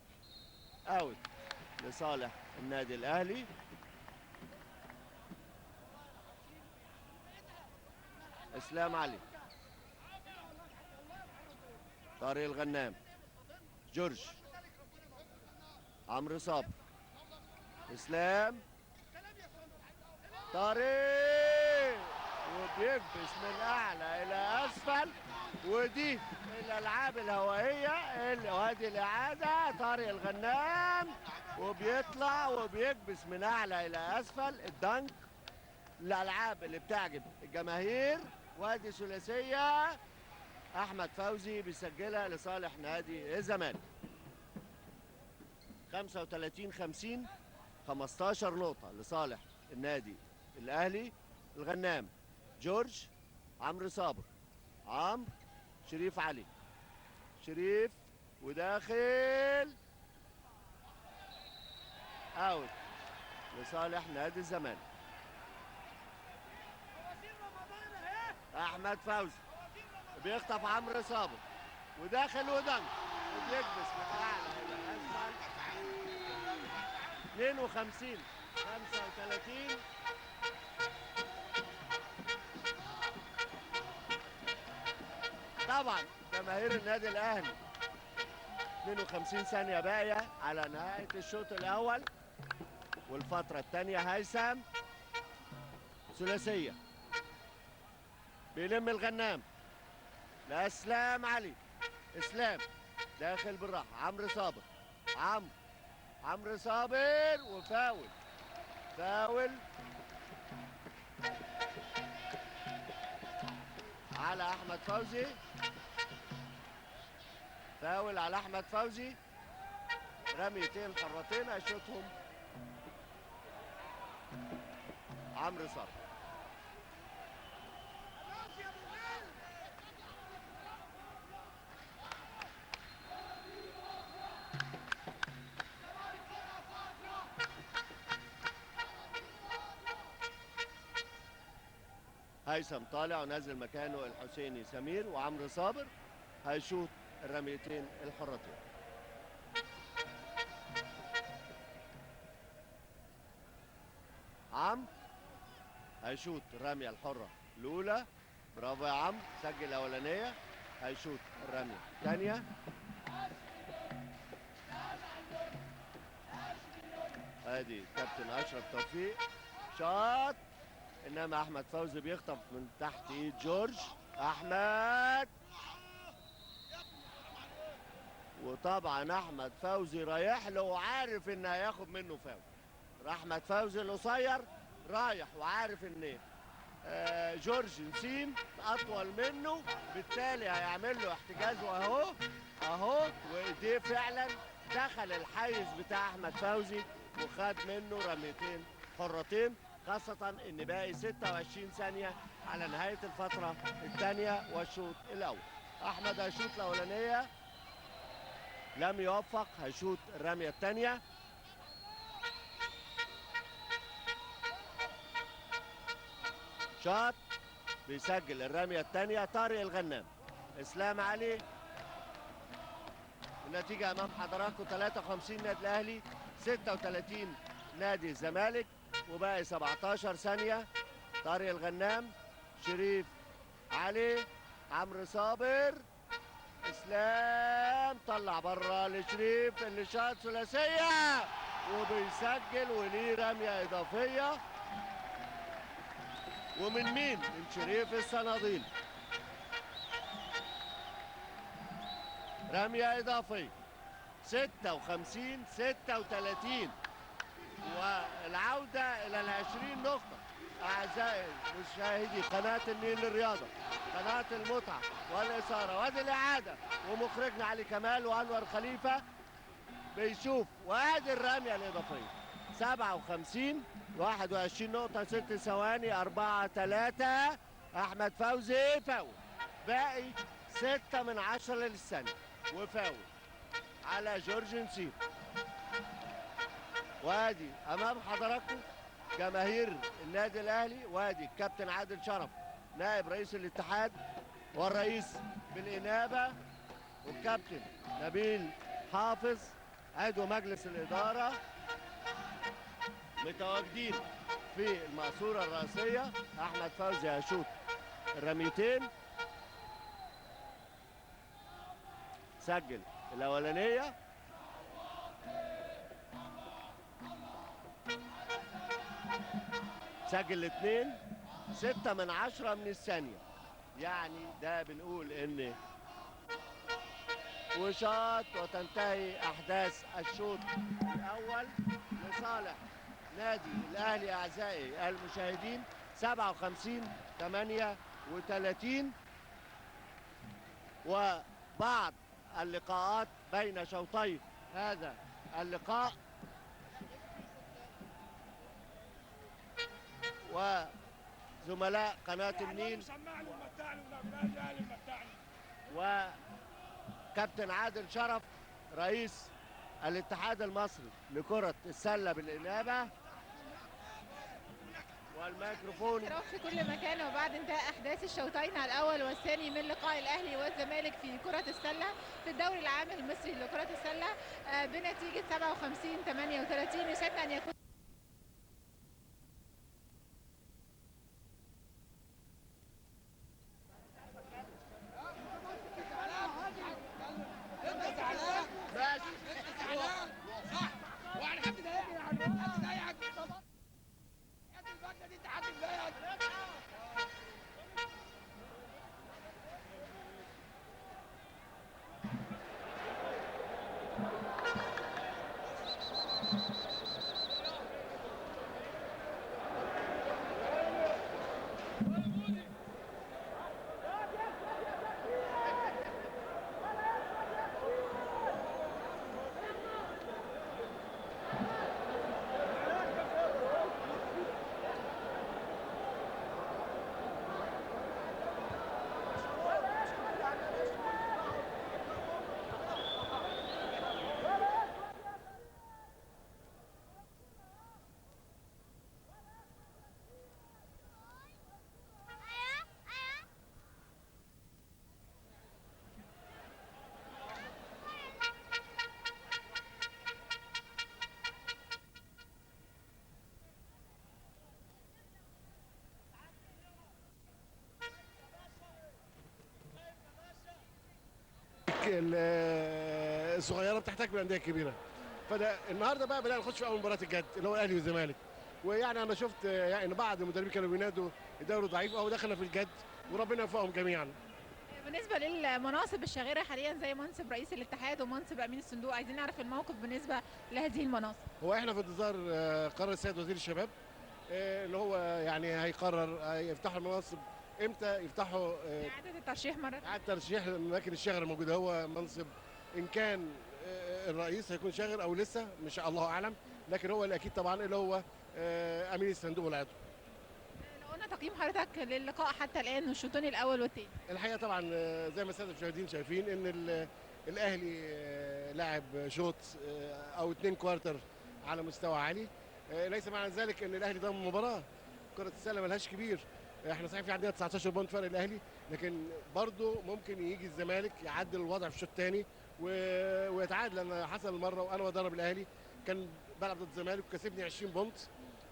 اوت لصالح النادي الاهلي. اسلام علي، طارق الغنام، جورج، عمرو صابر، اسلام، طارق، وبيكبس من اعلى الى اسفل. ودي الالعاب الهوائيه وادي الاعاده. طارق الغنام وبيطلع وبيكبس من اعلى الى اسفل. الدنك، الالعاب اللي بتعجب الجماهير وادي ثلاثيه احمد فوزي بيسجلها لصالح نادي الزمالك. 35-50، 15 نقطه لصالح النادي الاهلي. الغنام جورج، عمرو صابر، عمرو، شريف علي، شريف وداخل اوت لصالح نادي الزمالك. احمد فوزي بيخطف عمرو صابر وداخل ودنك وبيكبس من اعلى الى اسفل. 52 35. طبعا جماهير النادي الاهلي 52 ثانيه باقيه على نهايه الشوط الاول والفتره الثانيه. هيثم ثلاثيه بيلم الغنام لاسلام علي، اسلام داخل بالراحه، عمرو صابر، عمرو صابر وفاول، فاول على احمد فوزي، فاول على احمد فوزي. رميتين حرتين هيشوطهم عمرو صابر. هيثم طالع ونازل مكانه الحسيني سمير، وعمرو صابر هيشوط الرميتين الحرتين. عمرو هيشوط الرميه الحره الاولى، برافو يا عمرو، سجل الاولانيه. هيشوط الرميه الثانيه. ادي كابتن اشرف توفيق شاط، انما احمد فوزي بيخطف من تحت ايد جورج. احمد، وطبعا احمد فوزي رايح له وعارف ان هياخد منه فاول. احمد فوزي القصير رايح وعارف ان جورج نسيم اطول منه، بالتالي هيعمل له احتجاز. اهو وايديه فعلا دخل الحيز بتاع احمد فوزي وخد منه رميتين حرتين، خاصة ان باقي 26 ثانية على نهاية الفترة الثانية والشوط الاول. احمد هيشوط الاولانية لم يوفق، هيشوط الرمية الثانية. شاط بيسجل الرمية الثانية طارق الغنام. اسلام علي. النتيجة امام حضراتكم 53 نادي الاهلي 36 نادي الزمالك، وباقي 17 ثانية. طارق الغنام، شريف علي، عمرو صابر، اسلام طلع بره لشريف اللي شاط ثلاثية وبيسجل، وليه رمية اضافية. ومن مين؟ من شريف الصناديل. رمية اضافية 56-36، والعودة الى 20 نقطة. اعزائي مشاهدي قناة النيل للرياضة، قناة المتعة والاثارة، وادي الاعادة، ومخرجنا علي كمال وانور خليفة بيشوف، وادي الرمية الاضافية 57 21 نقطة 6 ثواني 4-3. احمد فوزي فاول، باقي 6/10 للثانية وفاول على جورج نسيم. وادي امام حضراتكم جماهير النادي الاهلي، وادي الكابتن عادل شرف نائب رئيس الاتحاد والرئيس بالانابه، والكابتن نبيل حافظ عضو مجلس الاداره متواجدين في المقصوره الرئيسيه. احمد فوزي هيشوط الرميتين، سجل الاولانيه، سجل الاثنين 6/10 من الثانية. يعني ده بنقول ان وشاط، وتنتهي احداث الشوط الاول لصالح نادي الاهلي. اعزائي المشاهدين 57-48 وثلاثين. وبعض اللقاءات بين شوطي هذا اللقاء وزملاء قناة النيل وكابتن عادل شرف رئيس الاتحاد المصري لكرة السلة بالإنابة والميكروفون في كل مكان. وبعد انتهاء احداث الشوطين الاول والثاني من لقاء الاهلي والزمالك في كرة السلة في الدوري العام المصري لكرة السلة بنتيجة 57-38 يسعدنا ان يكون الصغيره بتحتاج من الانديه الكبيره. فده النهارده بقى بدأنا نخش في اول مباراه الجد اللي هو الاهلي والزمالك. ويعني انا شفت يعني بعض المدربين كانوا بينادوا الدوري ضعيف او دخلنا في الجد وربنا يوفقهم جميعا. بالنسبة للمناصب الشاغرة حاليا زي منصب رئيس الاتحاد ومنصب امين الصندوق، عايزين نعرف الموقف بالنسبة لهذه المناصب. هو احنا في انتظار قرار السيد وزير الشباب اللي هو يعني هيقرر يفتحوا المناصب امتى، يفتحوا إعادة الترشيح مرة اعاده ترشيح الاماكن الشاغره الموجوده. هو منصب ان كان الرئيس هيكون شاغر او لسه مش الله اعلم، لكن هو الاكيد طبعا اللي هو امين الصندوق والعضو. لو قلنا تقييم حضرتك للقاء حتى الان والشوطين الاول والثاني. الحقيقه طبعا زي ما الساده المشاهدين شايفين ان الاهلي لعب شوط او 2 كوارتر على مستوى عالي. ليس معنى ذلك ان الاهلي ضمن المباراه. كره السله ملهاش كبير. احنا صحيح في عندنا 19 بونت فرق الاهلي، لكن برضه ممكن يجي الزمالك يعدل الوضع في الشوط الثاني ويتعادل. لان حصل مره وانا بدرب الاهلي كان بلعب ضد الزمالك وكسبني 20 بونت،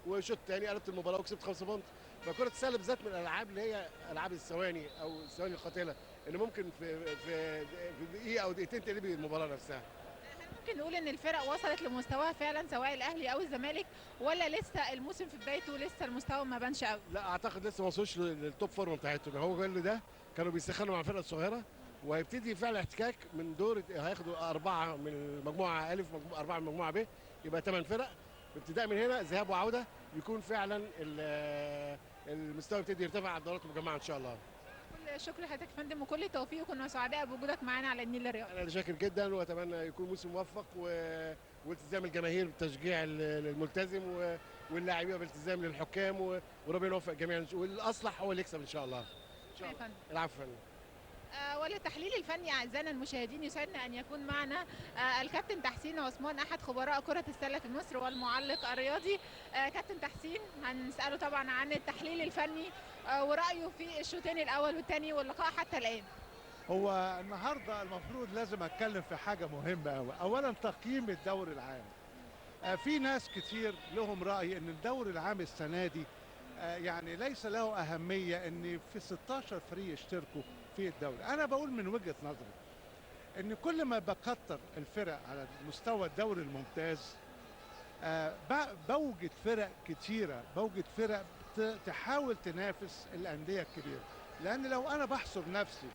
والشوط الثاني قلبت المباراه وكسبت 5 بونت. فكره السله بالذات من الالعاب اللي هي العاب الثواني او الثواني القاتله اللي ممكن في دقيقه او دقيقتين تقلب المباراه نفسها. ممكن نقول ان الفرق وصلت لمستواها فعلا سواء الاهلي او الزمالك، ولا لسه الموسم في بدايته لسه المستوى ما بانش قوي؟ لا اعتقد لسه ما وصلوش للتوب فورم بتاعتهم. هو كل ده كانوا بيسخنوا مع الفرقه الصغيره، وهيبتدي فعلا احتكاك من دور. هياخدوا 4 من المجموعه الف 4 من المجموعه ب، يبقى 8 فرق. ابتداء من هنا ذهاب وعوده يكون فعلا المستوى يبتدي يرتفع على الدورات المجمعه ان شاء الله. كل الشكر لحضرتك يا فندم وكل التوفيق، وكنا سعداء بوجودك معانا على النيل الرياضي. انا شاكر جدا واتمنى يكون موسم موفق والتزام الجماهير بالتشجيع الملتزم واللاعبين بالالتزام للحكام وربنا يوفق جميعا، والاصلح هو اللي يكسب ان شاء الله. ان شاء الله. العفو يا فندم. وللتحليل الفني اعزائنا المشاهدين يسعدنا ان يكون معنا الكابتن تحسين عثمان احد خبراء كرة السلة في مصر والمعلق الرياضي. كابتن تحسين هنساله طبعا عن التحليل الفني ورأيه في الشوطين الاول والثاني واللقاء حتى الان. هو النهارده المفروض لازم اتكلم في حاجه مهمه قوي. اولا تقييم الدوري العام. في ناس كتير لهم راي ان الدوري العام السنه دي يعني ليس له اهميه ان في 16 فريق يشتركوا في الدوري. انا بقول من وجهه نظري ان كل ما بكتر الفرق على مستوى الدوري الممتاز بوجد فرق كتيره، بوجد فرق تحاول تنافس الانديه الكبيره. لان لو انا بحصر نفسي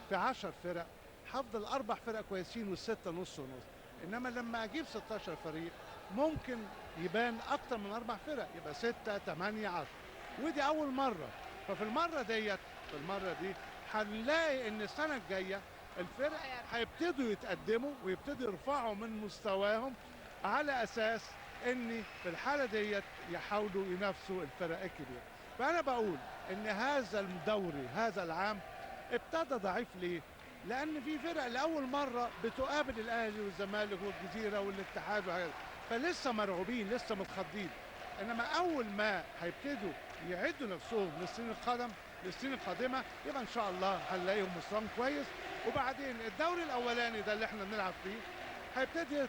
في 10 فرق هفضل 4 فرق كويسين والستة نص ونص. انما لما اجيب 16 فريق ممكن يبان اكتر من 4 فرق، يبقى 6 8 10، ودي اول مره. ففي المره ديت في المره دي هنلاقي ان السنه الجايه الفرق هيبتدوا يتقدموا ويبتدوا يرفعوا من مستواهم على اساس ان في الحاله ديت يحاولوا ينافسوا الفرق الكبيره. فانا بقول ان هذا الدوري هذا العام ابتدى ضعيف ليه؟ لان في فرق لاول مره بتقابل الاهلي والزمالك والجزيره والاتحاد وحاجات، فلسه مرعوبين لسه متخضين. انما اول ما هيبتدوا يعدوا نفسهم للسنين القادمه يبقى ان شاء الله هنلاقيهم مستواهم كويس. وبعدين الدوري الاولاني ده اللي احنا بنلعب فيه هيبتدي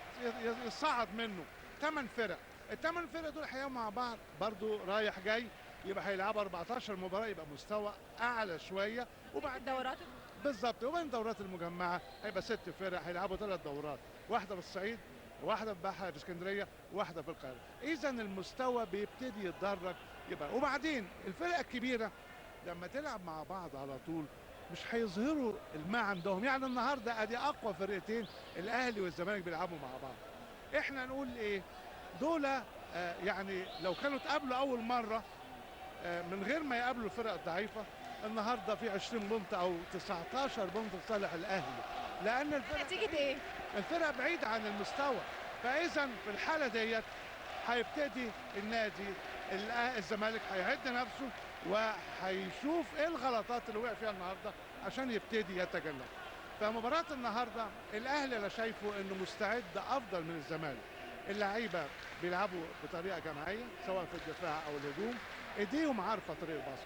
يصعد منه 8 فرق. الثمان فرق دول هيلعبوا مع بعض برضو رايح جاي، يبقى هيلعبوا 14 مباراه، يبقى مستوى اعلى شويه. وبعد الدورات بالظبط. وبين الدورات المجمعه هيبقى 6 فرق هيلعبوا 3 دورات، واحده في الصعيد وواحده في بحر في اسكندريه وواحده في القاهره. اذا المستوى بيبتدي يتدرج يبقى. وبعدين الفرق الكبيره لما تلعب مع بعض على طول مش هيظهروا ما عندهم. يعني النهارده ادي اقوى فرقتين الاهلي والزمالك بيلعبوا مع بعض. احنا نقول ايه دول يعني لو كانوا اتقابلوا اول مره من غير ما يقابلوا الفرق الضعيفه النهارده في 20 بونت او 19 بونت لصالح الاهلي، لان نتيجه ايه؟ الفرق بعيده عن المستوى. فاذا في الحاله ديت هيبتدي النادي الزمالك هيعد نفسه وهيشوف ايه الغلطات اللي وقع فيها النهارده عشان يبتدي يتجنب. فمباراه النهارده الاهلي انا شايفه انه مستعد افضل من الزمالك. اللعيبه بيلعبوا بطريقه جماعيه سواء في الدفاع او الهجوم، ايديهم عارفه طريق الباص.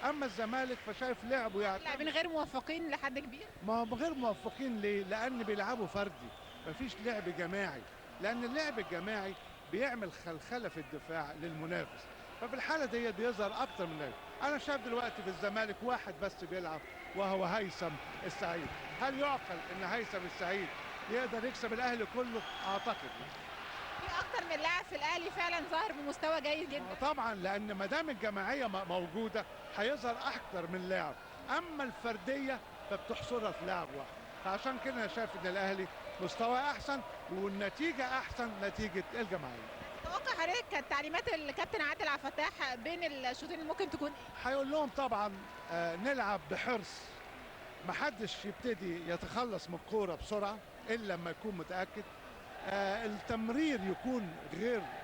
اما الزمالك فشايف لعبه يعني لاعبين غير موفقين لحد كبير. ما هم غير موفقين ليه؟ لان بيلعبوا فردي، مفيش لعب جماعي، لان اللعب الجماعي بيعمل خلخله في الدفاع للمنافس. ففي الحاله دي بيظهر اكتر من لاعب. انا شايف دلوقتي في الزمالك واحد بس بيلعب وهو هيثم السعيد. هل يعقل ان هيثم السعيد يقدر يكسب الاهلي كله؟ اعتقد في اكتر من لاعب في الاهلي فعلا ظهر بمستوى جيد جدا. طبعا، لان ما دام الجماعيه موجوده هيظهر اكتر من لاعب. اما الفرديه فبتحصرها في لاعب واحد. فعشان كده انا شايف ان الاهلي مستوى احسن والنتيجه احسن نتيجه الجماعيه. توقع حضرتك كانت تعليمات الكابتن عادل عبد الفتاح بين الشوطين ممكن تكون هيقول لهم طبعا نلعب بحرص، محدش يبتدي يتخلص من الكوره بسرعه الا لما يكون متاكد. التمرير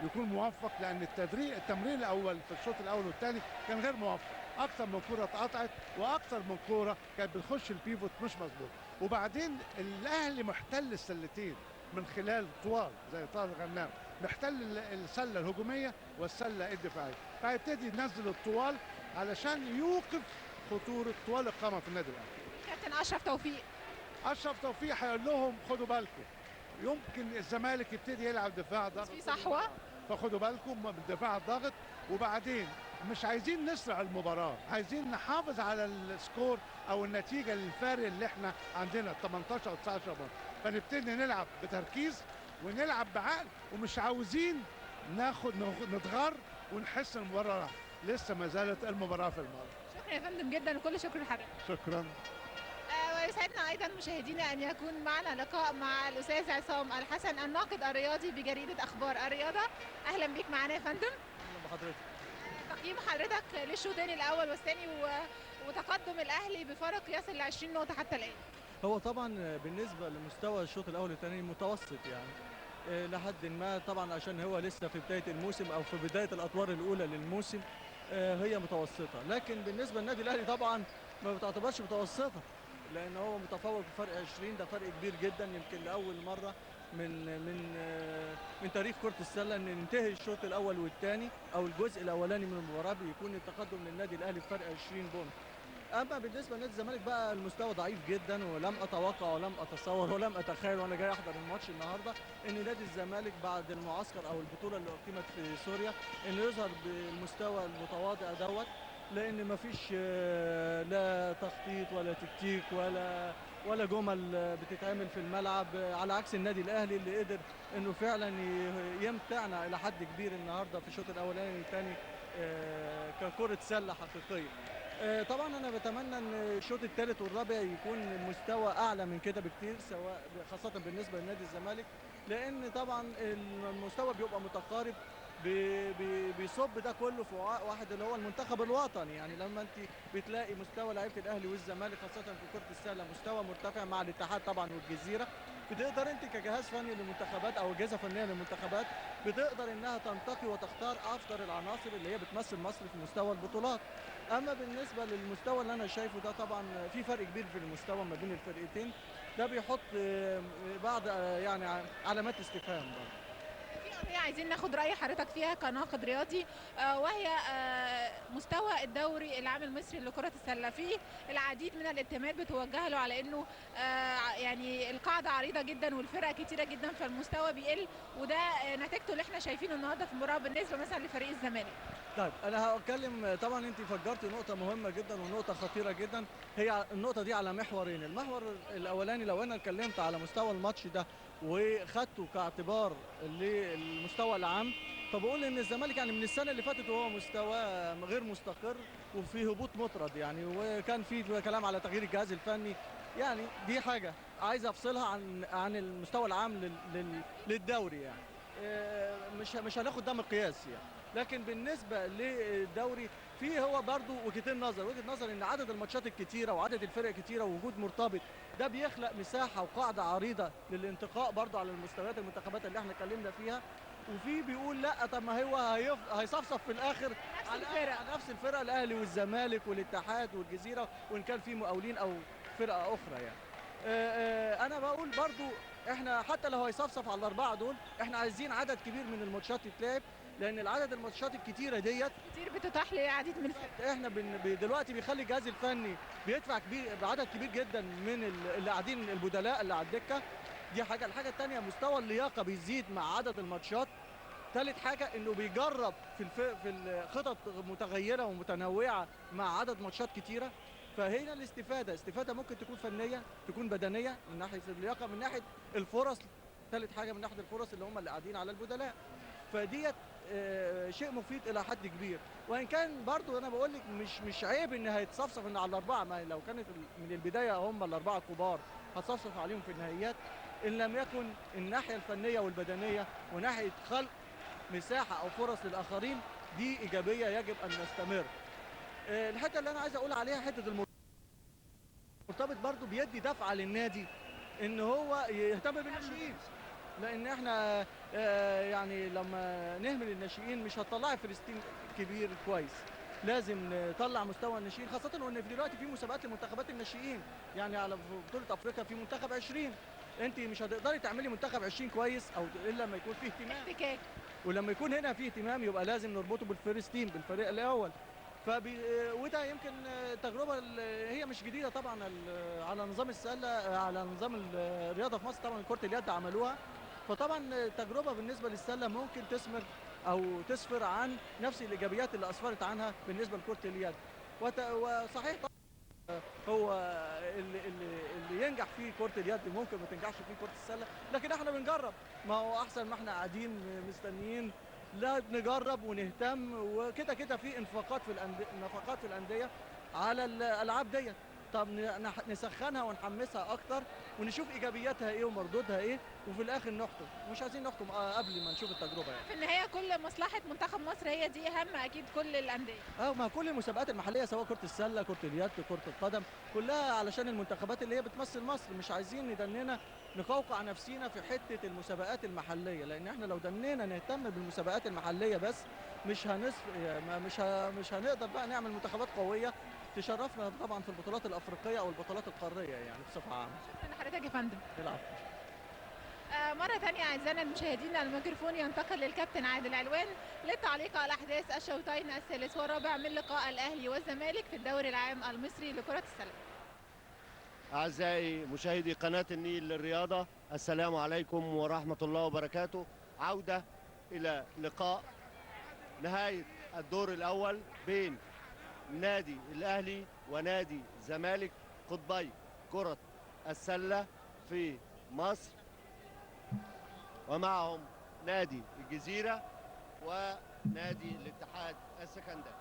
يكون موفق، لان التمرير الاول في الشوط الاول والثاني كان غير موفق. اكثر من كوره اتقطعت واكثر من كوره كانت بتخش البيفوت مش مظبوط. وبعدين الاهلي محتل السلتين من خلال طوال زي طارق غنام، محتل السله الهجوميه والسله الدفاعيه، فهيبتدي ينزل الطوال علشان يوقف خطوره طوال القامه في النادي الاهلي. كابتن اشرف توفيق هيقول لهم خدوا بالكم يمكن الزمالك يبتدي يلعب دفاع ضغط في صحوه، فخدوا بالكم من الدفاع الضغط. وبعدين مش عايزين نسرع المباراه، عايزين نحافظ على السكور او النتيجه الفارق اللي احنا عندنا 18 او 19 بونت. فنبتدي نلعب بتركيز ونلعب بعقل، ومش عاوزين نتغر ونحس المباراه راحت. لسه ما زالت المباراه في الماضي. شكرا يا فندم جدا وكل شكر لحضرتك. شكرا. ويسعدنا ايضا مشاهدينا ان يكون معنا لقاء مع الاستاذ عصام الحسن الناقد الرياضي بجريده اخبار الرياضه. اهلا بيك معنا يا فندم. اهلا بحضرتك. تقييم حضرتك للشوطين الاول والثاني وتقدم الاهلي بفارق يصل ل 20 نقطه حتى الان. هو طبعا بالنسبه لمستوى الشوط الاول والثاني متوسط يعني لحد ما، طبعا عشان هو لسه في بدايه الموسم او في بدايه الادوار الاولى للموسم هي متوسطه. لكن بالنسبه للنادي الاهلي طبعا ما بتعتبرش متوسطه، لان هو متفوق بفرق 20. ده فرق كبير جدا، يمكن لاول مره من تاريخ كره السله ان ينتهي الشوط الاول والثاني او الجزء الاولاني من المباراه بيكون التقدم للنادي الاهلي بفرق 20 بونت. اما بالنسبه لنادي الزمالك بقى المستوى ضعيف جدا، ولم اتوقع ولم اتصور ولم اتخيل وانا جاي احضر الماتش النهارده ان نادي الزمالك بعد المعسكر او البطوله اللي اقيمت في سوريا انه يظهر بالمستوى المتواضع دوت، لان مفيش لا تخطيط ولا تكتيك ولا جمل بتتعمل في الملعب، على عكس النادي الاهلي اللي قدر انه فعلا يمتعنا الى حد كبير النهارده في الشوط الاولاني والثاني ككره سله حقيقيه. طبعا انا بتمنى ان الشوط الثالث والرابع يكون مستوى اعلى من كده بكتير، سواء خاصه بالنسبه لنادي الزمالك، لان طبعا المستوى بيبقى متقارب، بيصب ده كله في وعاء واحد اللي هو المنتخب الوطني. يعني لما انت بتلاقي مستوى لعيبه الاهلي والزمالك خاصه في كره السله مستوى مرتفع مع الاتحاد طبعا والجزيره، بتقدر انت كجهاز فني للمنتخبات او اجهزه فنيه للمنتخبات بتقدر انها تنتقي وتختار افضل العناصر اللي هي بتمثل مصر في مستوى البطولات. اما بالنسبه للمستوى اللي انا شايفه ده طبعا في فرق كبير في المستوى ما بين الفرقتين، ده بيحط بعض يعني علامات استفهام برضه. في قضية عايزين ناخد رأي حضرتك فيها كناقد رياضي، وهي مستوى الدوري العام المصري لكرة السلة. في العديد من الاتهامات بتوجه له على انه يعني القاعدة عريضة جدا والفرق كتيرة جدا فالمستوى بيقل، وده نتيجته اللي احنا شايفينه النهارده في المباراة بالنسبة مثلا لفريق الزمالك. طيب انا هتكلم طبعا، انت فجرت نقطه مهمه جدا ونقطه خطيره جدا. هي النقطه دي على محورين. المحور الاولاني لو انا اتكلمت على مستوى الماتش ده وخدته كاعتبار للمستوى العام، فبقول ان الزمالك يعني من السنه اللي فاتت وهو مستواه غير مستقر وفي هبوط مطرد يعني، وكان في كلام على تغيير الجهاز الفني. يعني دي حاجه عايز افصلها عن المستوى العام للدوري يعني. مش هناخد ده مقياس يعني. لكن بالنسبه للدوري فيه هو برضو وجهتين نظر. وجهه نظر ان عدد الماتشات الكتيره وعدد الفرق كتيره ووجود مرتبط ده بيخلق مساحه وقاعده عريضه للانتقاء برضو على المستويات المنتخبات اللي احنا اتكلمنا فيها. وفي بيقول لا طب ما هو هيصفصف في الاخر على نفس الفرق الاهلي والزمالك والاتحاد والجزيره وان كان في مقاولين او فرقه اخرى يعني. انا بقول برضو احنا حتى لو هيصفصف على الاربعه دول احنا عايزين عدد كبير من الماتشات تتلعب، لان العدد الماتشات الكتيره ديت كتير بتتاح لعديد من الفرق. احنا دلوقتي بيخلي الجهاز الفني بيدفع بعدد كبير جدا من اللي قاعدين البدلاء اللي على الدكه. دي حاجه. الحاجه الثانيه مستوى اللياقه بيزيد مع عدد الماتشات. ثالث حاجه انه بيجرب في الخطط متغيره ومتنوعه مع عدد ماتشات كتيره. فهنا استفاده ممكن تكون فنيه تكون بدنيه من ناحيه اللياقه، من ناحيه الفرص. ثالث حاجه من ناحيه الفرص اللي هم اللي قاعدين على البدلاء. فديت شيء مفيد الى حد كبير. وان كان برضو انا بقول لك مش عيب ان هيتصفصف ان على الاربعه، ما لو كانت من البدايه هم الاربعه الكبار هتصفصف عليهم في النهائيات ان لم يكن الناحيه الفنيه والبدنيه وناحيه خلق مساحه او فرص للاخرين دي ايجابيه يجب ان نستمر. الحته اللي انا عايز اقول عليها حته المرتبط برضو بيدي دفعه للنادي ان هو يهتم بالناشئين، لان احنا يعني لما نهمل الناشئين مش هتطلعي فلسطين كبير كويس. لازم نطلع مستوى الناشئين، خاصه وان دلوقتي في مسابقات لمنتخبات الناشئين. يعني على بطوله افريقيا في منتخب 20. انت مش هتقدري تعملي منتخب 20 كويس او الا لما يكون فيه اهتمام. احتكاك. ولما يكون هنا فيه اهتمام يبقى لازم نربطه بالفيرست تيم بالفريق الاول. وده يمكن تجربه هي مش جديده طبعا على نظام السله، على نظام الرياضه في مصر. طبعا كره اليد عملوها. فطبعا تجربه بالنسبه للسله ممكن تثمر او تسفر عن نفس الايجابيات اللي اسفرت عنها بالنسبه لكره اليد. وصحيح هو اللي ينجح فيه كره اليد ممكن ما تنجحش فيه كره السله، لكن احنا بنجرب. ما هو احسن ما احنا قاعدين مستنيين، لا نجرب ونهتم. وكده كده في نفقات في الانديه على الالعاب ديت. طب نسخنها ونحمسها اكتر ونشوف ايجابياتها ايه ومردودها ايه وفي الاخر نحكم. مش عايزين نحكم قبل ما نشوف التجربه يعني. في النهايه كل مصلحه منتخب مصر هي دي اهم اكيد كل الانديه. ما كل المسابقات المحليه سواء كره السله كره اليد كره القدم كلها علشان المنتخبات اللي هي بتمثل مصر. مش عايزين ندننا نقوقع نفسينا في حته المسابقات المحليه، لان احنا لو دنينا نهتم بالمسابقات المحليه بس مش هنقدر بقى نعمل منتخبات قويه تشرفنا طبعا في البطولات الافريقيه او البطولات القاريه يعني بصفه عامه. شكرا لحضرتك يا فندم. العفو. مرة تانية أعزائنا المشاهدين الميكروفون ينتقل للكابتن عادل علوان للتعليق على أحداث الشوطين الثالث والرابع من لقاء الأهلي والزمالك في الدوري العام المصري لكرة السلة. أعزائي مشاهدي قناة النيل للرياضة، السلام عليكم ورحمة الله وبركاته. عودة إلى لقاء نهاية الدور الأول بين نادي الأهلي ونادي الزمالك قطبي كرة السلة في مصر، ومعهم نادي الجزيرة ونادي الاتحاد السكندري.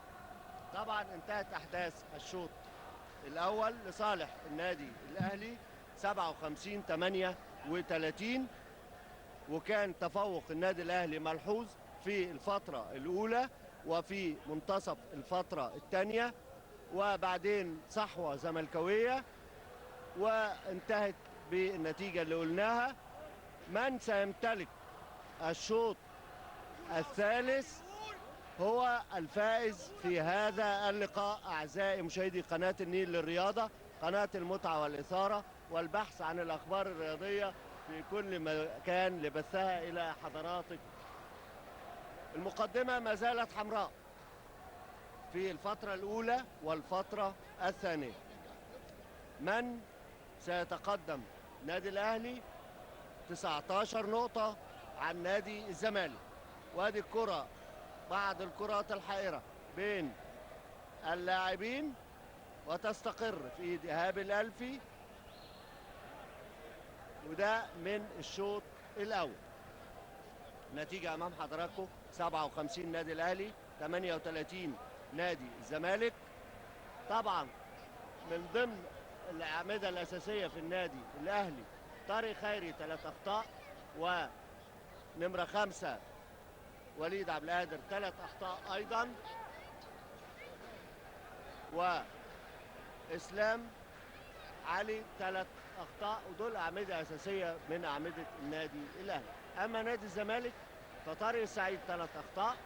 طبعا انتهت أحداث الشوط الأول لصالح النادي الأهلي 57-38. وكان تفوق النادي الأهلي ملحوظ في الفترة الأولى وفي منتصف الفترة الثانية، وبعدين صحوة زملكاوية وانتهت بالنتيجة اللي قلناها. من سيمتلك الشوط الثالث هو الفائز في هذا اللقاء. أعزائي مشاهدي قناة النيل للرياضة، قناة المتعة والإثارة والبحث عن الأخبار الرياضية في كل مكان لبثها إلى حضراتك. المقدمة ما زالت حمراء في الفترة الأولى والفترة الثانية. من سيتقدم نادي الأهلي 19 نقطة عن نادي الزمالك. وادي الكرة، بعض الكرات الحائرة بين اللاعبين، وتستقر في ايد إيهاب الألفي، وده من الشوط الأول. نتيجة أمام حضراتكم 57 نادي الأهلي 38 نادي الزمالك. طبعا من ضمن الأعمدة الأساسية في النادي الأهلي طارق خيري 3 أخطاء، ونمرة 5 وليد عبد القادر 3 أخطاء أيضا، وإسلام علي 3 أخطاء، ودول أعمدة أساسية من أعمدة النادي الأهلي. أما نادي الزمالك فطارق السعيد 3 أخطاء،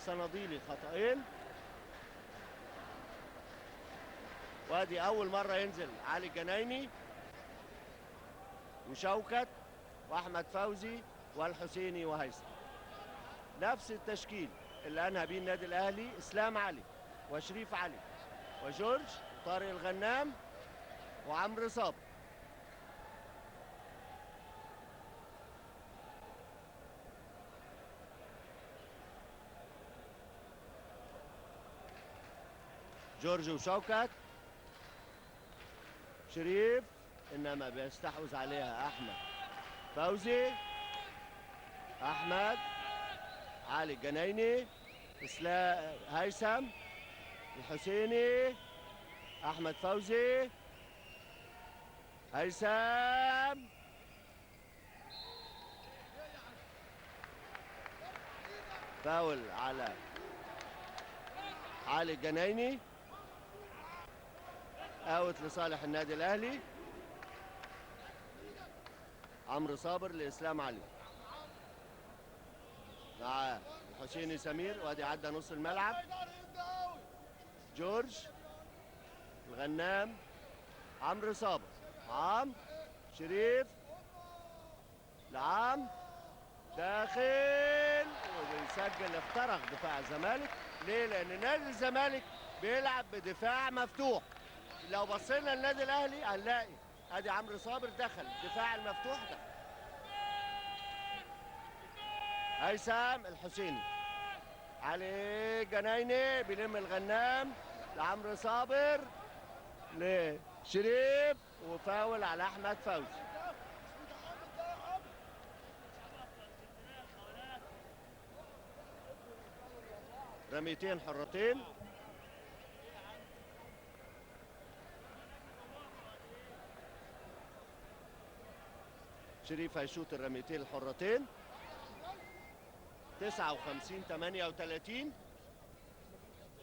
صناديلي خطأين، وادي أول مرة ينزل علي الجنايني وشوكت وأحمد فوزي والحسيني وهيثم. نفس التشكيل اللي أنهى بيه النادي الأهلي: إسلام علي وشريف علي وجورج وطارق الغنام وعمرو صابر. جورج وشوكت، شريف، إنما بيستحوذ عليها أحمد فوزي، أحمد، علي الجنايني، إسلام، هيثم، الحسيني، أحمد فوزي، هيثم، فاول على علي الجنايني، اوت لصالح النادي الاهلي. عمرو صابر لاسلام علي مع الحسيني سمير، وادي عدى نص الملعب. جورج، الغنام، عمرو صابر، عام، شريف، لعام، داخل وبيسجل. اخترق دفاع الزمالك. ليه؟ لان نادي الزمالك بيلعب بدفاع مفتوح. لو بصينا للنادي الاهلي هنلاقي ادي عمرو صابر دخل الدفاع المفتوح ده. هيثم، الحسيني، علي جنايني بيلم الغنام لعمرو صابر لشريف، وفاول على احمد فوزي. رميتين حرتين. شريف هيشوط الرميتين الحرتين. 59-38.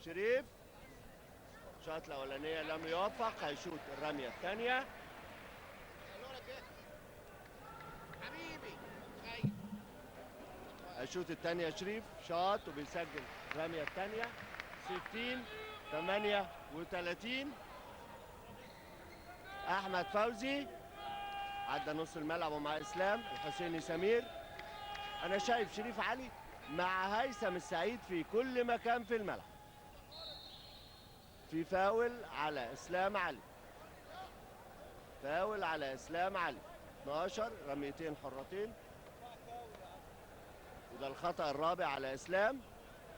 شريف شاط الاولانيه لم يوفق، هيشوط الرميه الثانيه. هيشوط الثانيه شريف، شاط وبيسجل الرميه الثانيه. 60-38. احمد فوزي عدى نص الملعب ومع اسلام. الحسيني سمير. انا شايف شريف علي مع هيثم السعيد في كل مكان في الملعب. في فاول على اسلام علي، فاول على اسلام علي. 12 رميتين حرتين، وده الخطأ الرابع على اسلام.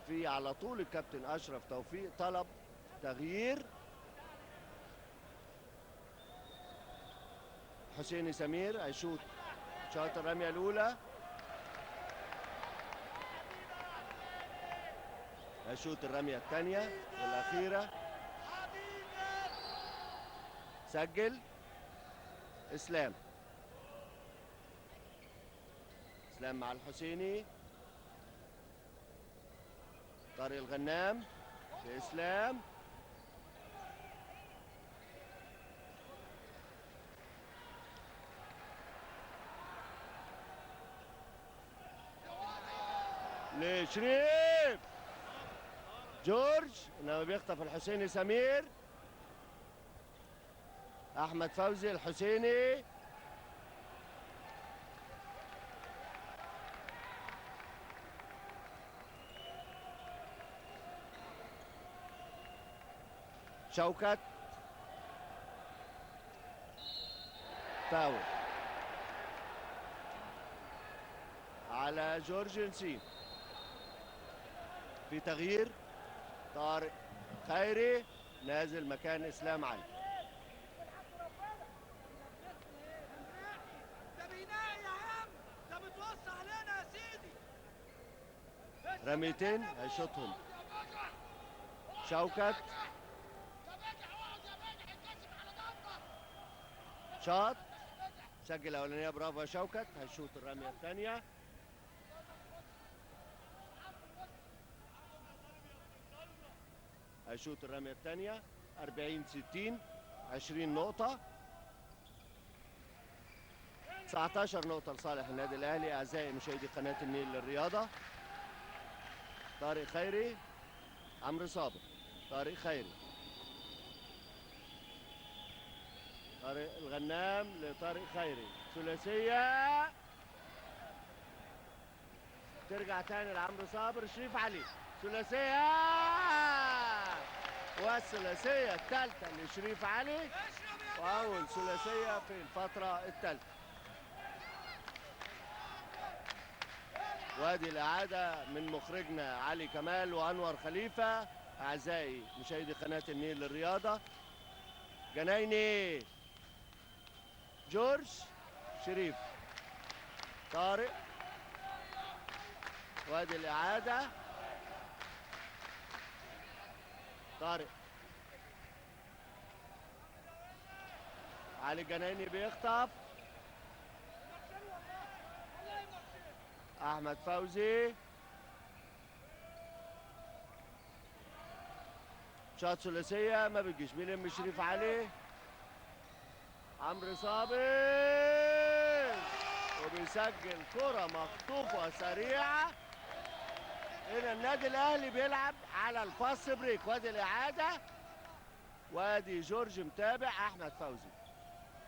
في على طول الكابتن اشرف توفيق طلب تغيير. حسيني سمير هيشوط شاط الرميه الاولى، هيشوط الرميه الثانيه والاخيره. سجل اسلام. اسلام مع الحسيني. طارق الغنام لاسلام. لشريف جورج، انما بيخطف الحسيني سمير. احمد فوزي الحسيني. شوكت فاول على جورج نسيم. في تغيير، طارق خيري نازل مكان اسلام علي. ده بيناقي يا عم، ده بتوصي علينا يا سيدي. رميتين هيشوطهم شوكت. شاط، سجل الاولانيه، برافو يا شوكت. هيشوط الرميه الثانيه. هيشوط الرميه الثانيه. 40-60، 20 نقطه، 19 نقطه لصالح النادي الاهلي. اعزائي مشاهدي قناه النيل للرياضه. طارق خيري، عمرو صابر. طارق خيري، طارق الغنام لطارق خيري. ثلاثيه ترجع تاني لعمرو صابر. شريف علي، ثلاثيه، والثلاثيه الثالثه لشريف علي، واول ثلاثيه في الفتره الثالثه. وادي الاعاده من مخرجنا علي كمال وانور خليفه. اعزائي مشاهدي قناه النيل للرياضه. جنايني، جورج، شريف، طارق. وادي الاعاده. طارق، علي جنايني بيخطف. احمد فوزي، شاط ثلاثيه ما بتجيش. بيلم شريف علي. عمرو صابر وبيسجل كرة مخطوفة سريعة. هنا النادي الاهلي بيلعب على الفاست بريك. وادي الاعادة. وادي جورج متابع. احمد فوزي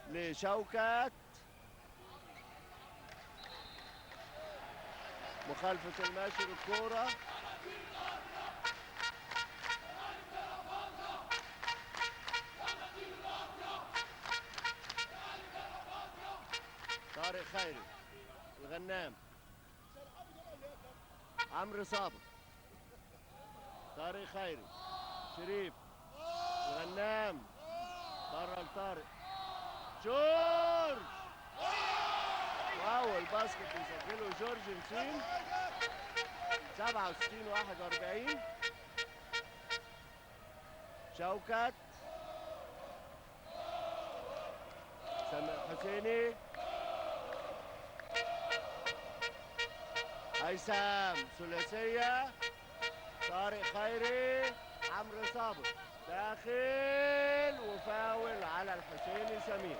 لشوكت، مخالفة الماشي بالكورة. طارق خيري، الغنام، عمرو صابر. طارق خيري، شريف، الغنام، بره لطارق. جورج، واول باسكت بيسجله جورج نسيم. 67-41. شوكت، سامي الحسيني، هيثم ثلاثية. طارق خيري، عمرو صابر داخل وفاول على الحسيني سمير.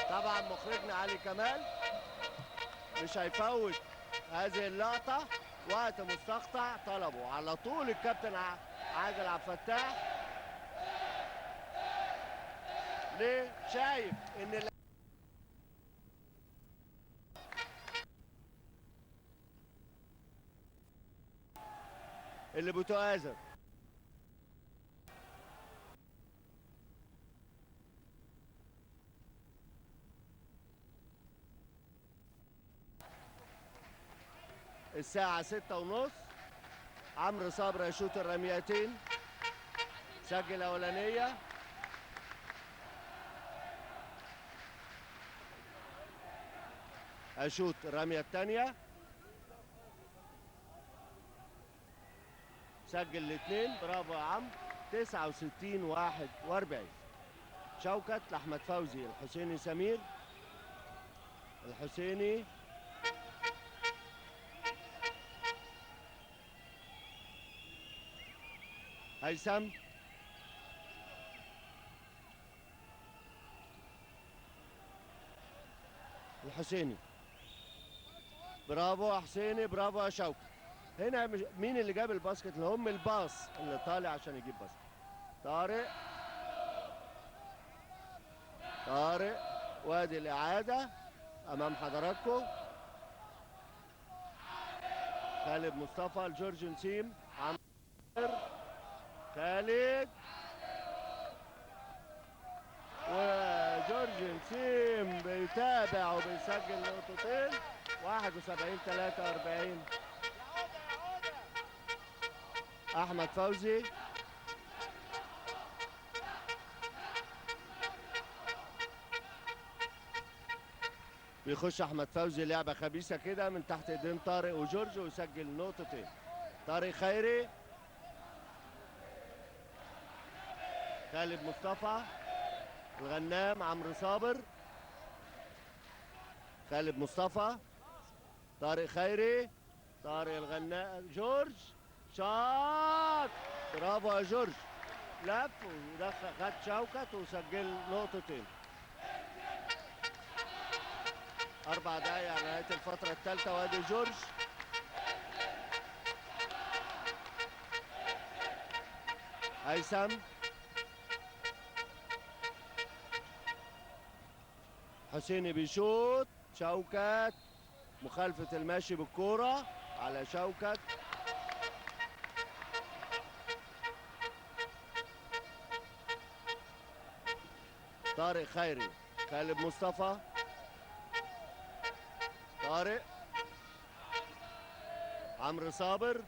طبعا مخرجنا علي كمال مش هيفوت هذه اللقطة. وقت مستقطع طلبه على طول الكابتن عادل عبد الفتاح. ليه؟ شايف ان اللي بتؤازر. الساعة 6:30. عمرو صابر يشوط الرميتين. سجل أولانية. هيشوط الرمية الثانية. سجل الاثنين. برافو يا عم. 69-41. شوكت لاحمد فوزي، الحسيني سمير، الحسيني هيثم، الحسيني. برافو يا حسيني، برافو يا شوكت. هنا مين اللي جاب الباسكت؟ اللي هم الباص اللي طالع عشان يجيب باسكت. طارق، طارق، وادي الإعادة أمام حضراتكم. خالد مصطفى لجورج نسيم، عمرو، خالد، وجورج نسيم بيتابع وبيسجل نقطتين. 71-43. أحمد فوزي، بيخش أحمد فوزي لعبة خبيثة كده من تحت ايدين طارق وجورج ويسجل نقطتين. طارق خيري، خالد مصطفى، الغنام، عمرو صابر، خالد مصطفى، طارق خيري، طارق الغنام، جورج شاط. برافو يا جورج، لف ودخل، خد شوكت وسجل نقطتين. 4 دقايق على نهاية الفترة الثالثة، وادي جورج. هيثم، حسيني بيشوط، شوكت، مخالفة الماشي بالكورة على شوكت. طارق خيري، خالد مصطفى، طارق، عمرو صابر،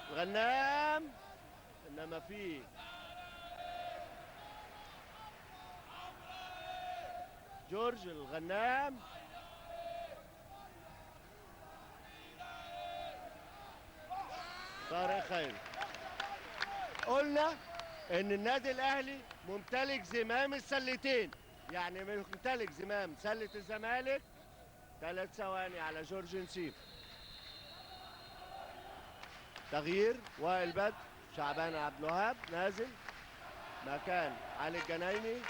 الغنام، انما في جورج الغنام. طارق خيري. قلنا ان النادي الاهلي ممتلك زمام السلتين، يعني ممتلك زمام سلة الزمالك. 3 ثواني على جورج نسيم. تغيير، وائل بدر، شعبان عبد الوهاب نازل مكان علي الجنايني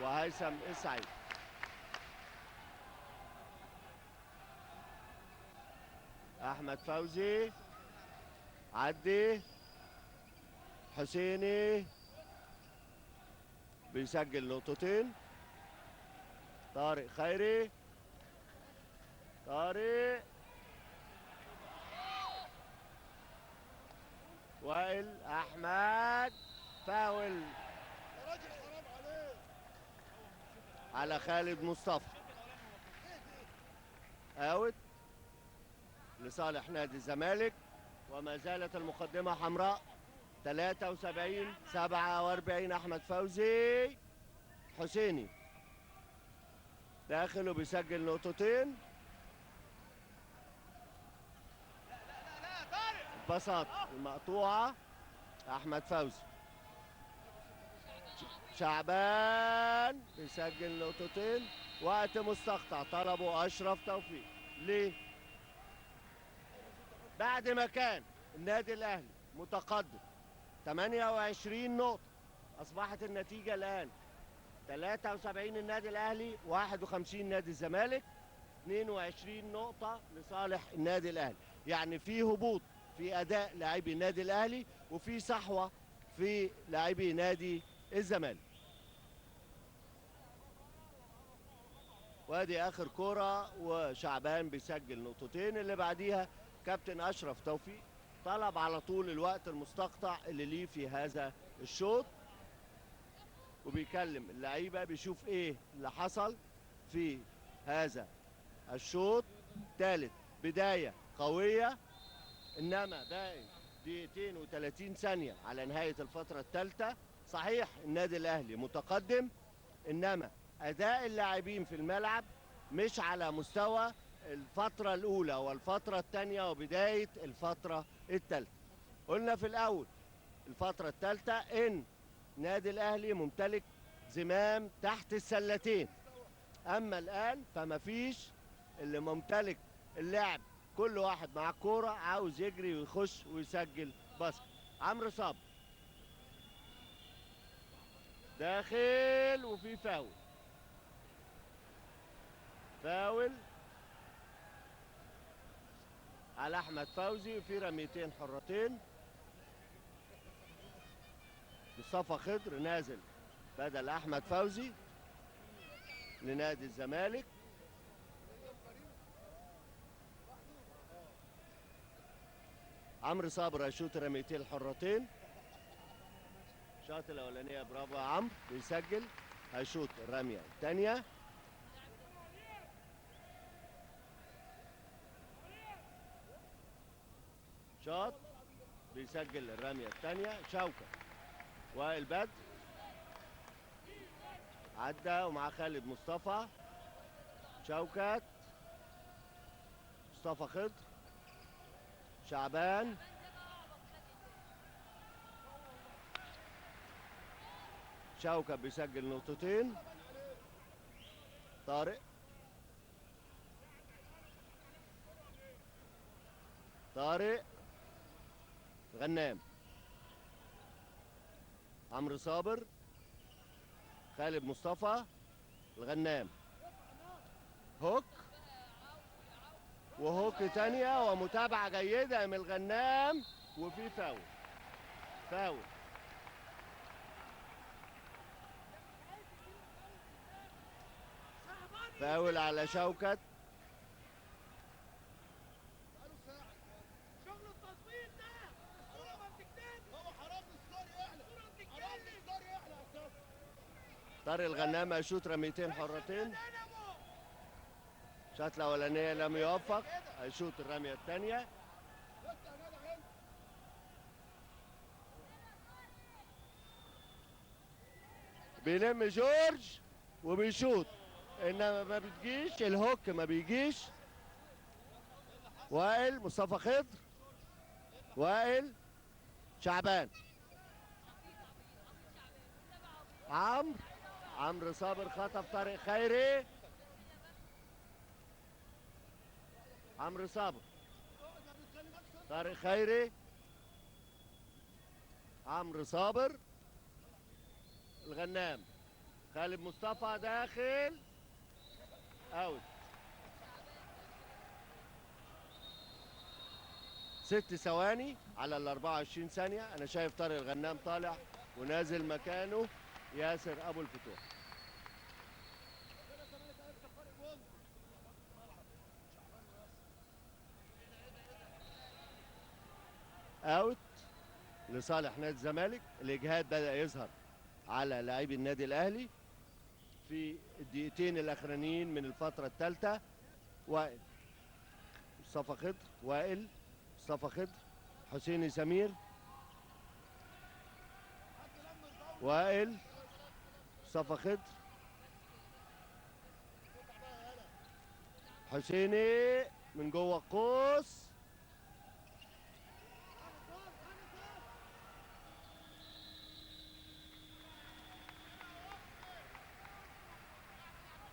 وهيثم اسعد. احمد فوزي، عدي، حسيني بيسجل نقطتين. طارق خيري، طارق، وائل، احمد، فاول على خالد مصطفى. اوت لصالح نادي الزمالك، وما زالت المقدمة حمراء. 73-47. احمد فوزي، حسيني داخل وبيسجل نقطتين. البساط المقطوعة، احمد فوزي، شعبان بيسجل نقطتين. وقت مستقطع طلبه اشرف توفيق. ليه؟ بعد ما كان النادي الاهلي متقدم 28 نقطة، اصبحت النتيجة الان 73 النادي الاهلي، 51 نادي الزمالك، 22 نقطة لصالح النادي الاهلي. يعني في هبوط في اداء لاعبي النادي الاهلي، وفي صحوة في لاعبي نادي الزمالك. وادي اخر كرة وشعبان بيسجل نقطتين. اللي بعديها كابتن اشرف توفيق طلب على طول الوقت المستقطع اللي ليه في هذا الشوط، وبيكلم اللعيبه بيشوف ايه اللي حصل في هذا الشوط الثالث. بدايه قويه، انما باقي 2 و30 ثانيه على نهايه الفتره الثالثه. صحيح النادي الاهلي متقدم، انما اداء اللاعبين في الملعب مش على مستوى الفتره الاولى والفتره الثانيه وبدايه الفتره الثالثه. قلنا في الاول الفتره الثالثه ان نادي الاهلي ممتلك زمام تحت السلتين، اما الان فما فيش اللي ممتلك اللعب، كل واحد مع الكوره عاوز يجري ويخش ويسجل باسكت. عمرو صابر داخل وفي فاول، فاول على احمد فوزي، وفي رميتين حرتين. مصطفى خضر نازل بدل احمد فوزي لنادي الزمالك. عمرو صابر هيشوط رميتين الحرتين، الشوط الاولانيه برافو يا عمرو، بيسجل. هيشوط الرميه الثانيه، شاط بيسجل الرميه الثانيه. شوكه وائل بدر عدى ومع خالد مصطفى. شوكت، مصطفى خضر، شعبان، شوكت بيسجل نقطتين. طارق، طارق، غنام، عمرو صابر، خالد مصطفى، الغنام، هوك، وهوك تانية ومتابعة جيدة من الغنام، وفي فاول. فاول فاول على شوكت. شغل التصوير ده الصورة ما بتكتبش. هو حرام الصور يحلى، حرام الصور يحلى اساسا. طارق الغنام هيشوط رميتين حرتين. الشوط الاولانيه لم يوفق، هيشوط الرميه الثانيه. بيلم جورج وبيشوط، انما ما بتجيش الهوك، ما بيجيش. وائل، مصطفى خضر، وائل، شعبان، عمرو صابر خطف طارق خيري. عمرو صابر، طارق خيري، عمرو صابر، الغنام، خالد مصطفى داخل، اوت. 6 ثواني على ال 24 ثانية. أنا شايف طارق الغنام طالع ونازل مكانه ياسر أبو الفتوح. اوت لصالح نادي الزمالك. الإجهاد بدأ يظهر على لاعبي النادي الأهلي في الدقيقتين الأخرانيين من الفترة الثالثة. وائل، مصطفى خضر، وائل، مصطفى خضر، حسيني سمير، وائل، مصطفى خضر، حسيني من جوه القوس،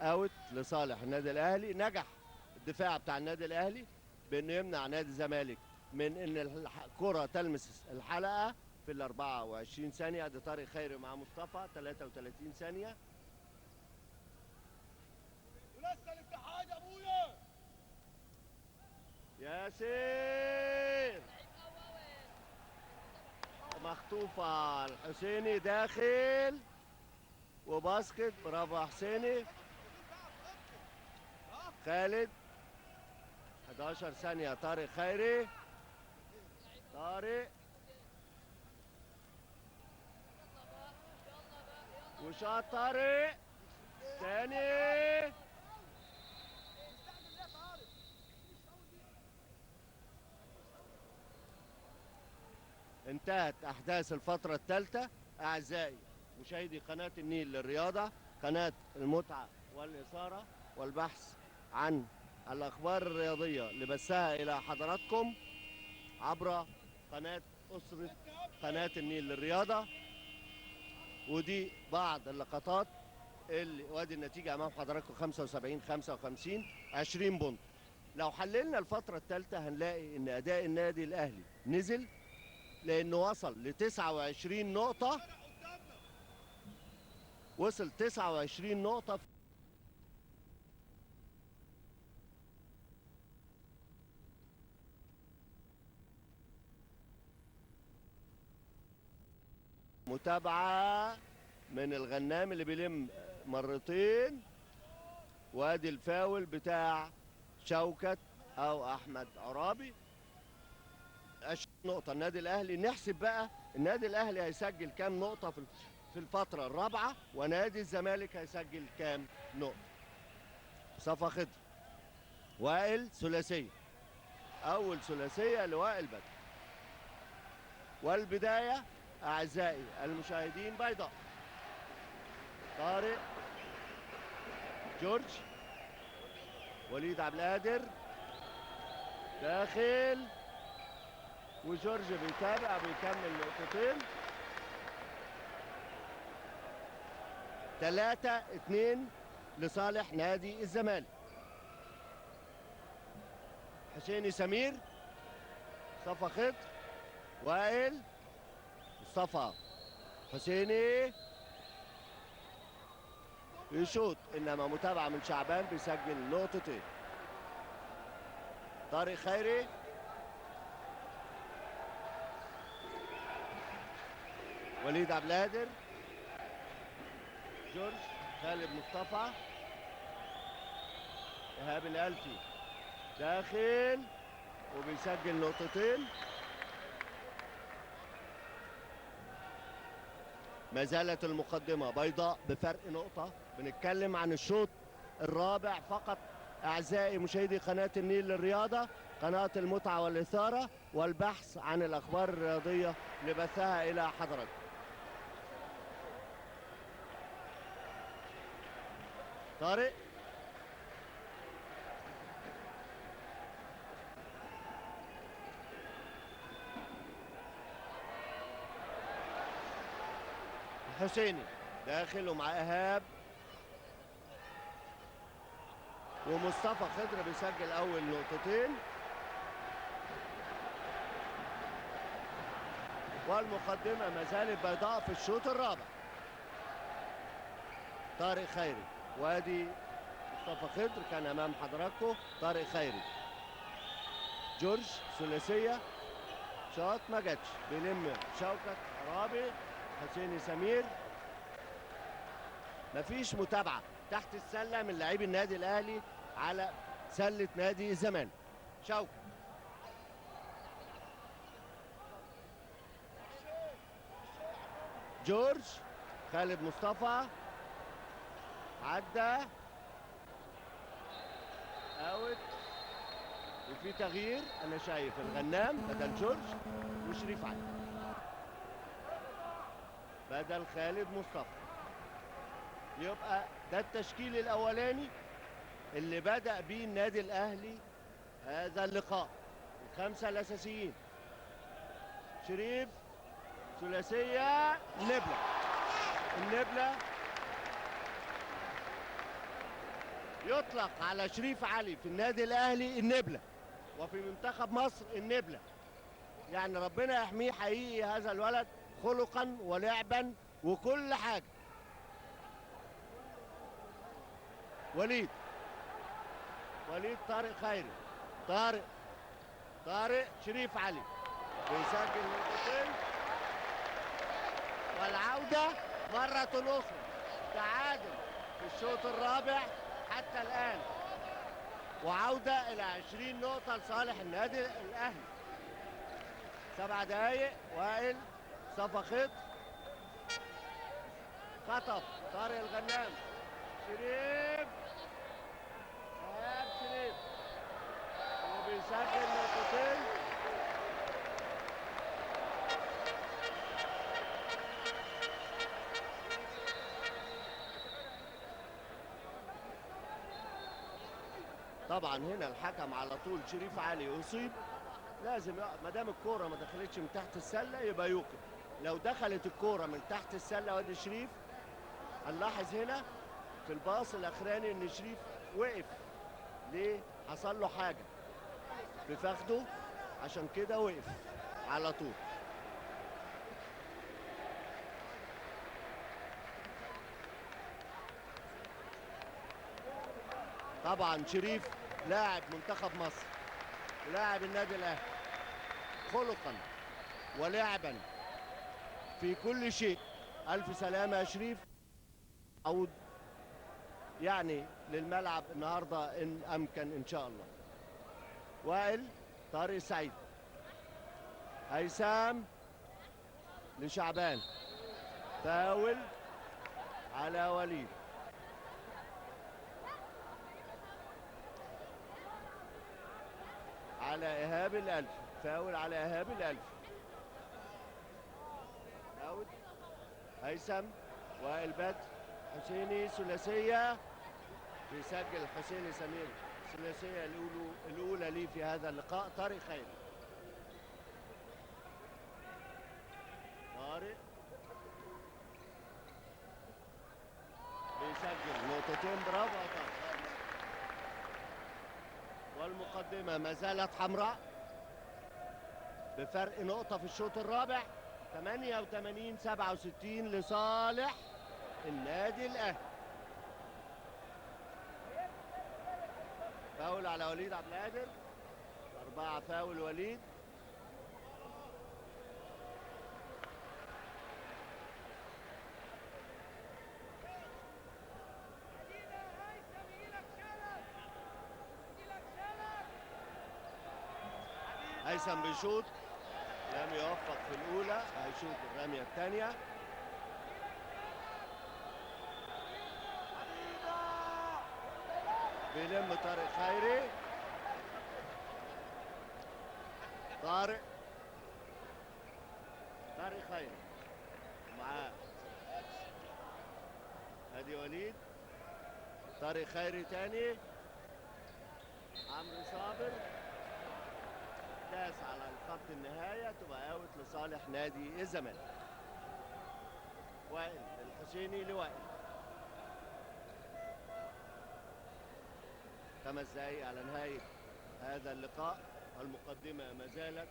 اوت لصالح النادي الاهلي. نجح الدفاع بتاع النادي الاهلي بانه يمنع نادي الزمالك من ان الكره تلمس الحلقه في ال 24 ثانيه. ادي طارق خيري مع مصطفى 33 ثانيه. ولسه الاتحاد يا ابويا. ياسر مخطوفه، الحسيني داخل وباسكت. برافو يا حسيني. خالد 11 ثانية. طارق خيري، طارق وشاط طارق تاني. انتهت أحداث الفترة الثالثة. أعزائي مشاهدي قناة النيل للرياضة، قناة المتعة والإثارة والبحث عن الأخبار الرياضية لبثها إلى حضراتكم عبر قناة أسرة قناة النيل للرياضة. ودي بعض اللقطات اللي وادي النتيجه امام حضراتكم 75 55 20 بونت. لو حللنا الفتره الثالثه هنلاقي ان اداء النادي الاهلي نزل لانه وصل ل 29 نقطه، وصل 29 نقطه متابعه من الغنام اللي بيلم مرتين، وادي الفاول بتاع شوكت او احمد عرابي. 20 نقطه النادي الاهلي. نحسب بقى النادي الاهلي هيسجل كام نقطه في الفتره الرابعه، ونادي الزمالك هيسجل كام نقطه. صفا خضر، وائل ثلاثيه، اول ثلاثيه لوائل بدر. والبدايه اعزائي المشاهدين بيضاء. طارق، جورج، وليد عبد القادر داخل، وجورج بيتابع بيكمل نقطتين. 3-2 لصالح نادي الزمالك. حسيني سمير، صفا خضر، وائل، مصطفى حسيني يشوط، انما متابعه من شعبان بيسجل نقطتين. طارق خيري، وليد عبد القادر، جورج، خالد مصطفى، ايهاب الالفي داخل وبيسجل نقطتين. ما زالت المقدمة بيضاء بفرق نقطة. بنتكلم عن الشوط الرابع فقط أعزائي مشاهدي قناة النيل للرياضة، قناة المتعة والإثارة والبحث عن الأخبار الرياضية لبثها إلى حضراتكم. طارق، حسيني داخل ومع إيهاب، ومصطفى خضر بيسجل أول نقطتين. والمقدمة ما زالت بيضاء في الشوط الرابع. طارق خيري، وادي مصطفى خضر كان أمام حضراتكم. طارق خيري، جورج ثلاثية، شاط ما جاتش، بيلم شوكت عرابي، حسيني سمير. مفيش متابعة تحت السلة من لاعبي النادي الأهلي على سلة نادي الزمالك. شوكت، جورج، خالد مصطفى عدى اوت، وفي تغيير انا شايف الغنام بدل جورج وشريف علي بدل خالد مصطفى. يبقى ده التشكيل الاولاني اللي بدأ بيه النادي الاهلي هذا اللقاء. الخمسه الاساسيين: شريف ثلاثيه، النبله. النبله يطلق على شريف علي في النادي الاهلي النبله، وفي منتخب مصر النبله. يعني ربنا يحميه حقيقي هذا الولد، خلقا ولعبا وكل حاجه. وليد طارق خيري، طارق شريف علي بيسجل نقطتين. والعودة مرة أخرى، تعادل في الشوط الرابع حتى الآن، وعودة إلى 20 نقطة لصالح النادي الأهلي. 7 دقايق. وائل، صفا خضر، خطف طارق الغنام، شريف، شريف وبيسجل نقطتين. طبعا هنا الحكم على طول شريف علي أصيب، لازم ما دام الكوره ما دخلتش من تحت السله يبقى يوقف. لو دخلت الكوره من تحت السله وادي شريف، هنلاحظ هنا في الباص الاخراني ان شريف وقف. ليه؟ حصل له حاجه في فخده، عشان كده وقف على طول. طبعا شريف لاعب منتخب مصر، لاعب النادي الاهلي خلقا ولعبا في كل شيء. الف سلامه يا شريف. عود يعني للملعب النهارده ان امكن ان شاء الله. وائل طارق سعيد، هيثم لشعبان، فاول على وليد. على ايهاب الالف، فاول على ايهاب الالف. اوت. هيثم، وائل بدر، حسيني، ثلاثيه. بيسجل حسيني سمير الثلاثيه الاولى ليه في هذا اللقاء. طارق خيري، طارق بيسجل نقطتين. برافو يا طارق. والمقدمة ما زالت حمراء بفرق نقطة في الشوط الرابع، 88-67 لصالح النادي الأهلي. فاول على وليد عبد القادر، 4 فاول وليد. هيثم بيشوط، لم يوفق في الأولى، هيشوط الرمية الثانية. بيلم طارق خيري. طارق خيري معاه ادي وليد. طارق خيري تاني. عمرو صابر داس على الخط النهاية، تبقى اوت لصالح نادي الزمالك. وائل الحسيني لوائل. 5 دقايق على نهاية هذا اللقاء. المقدمة ما زالت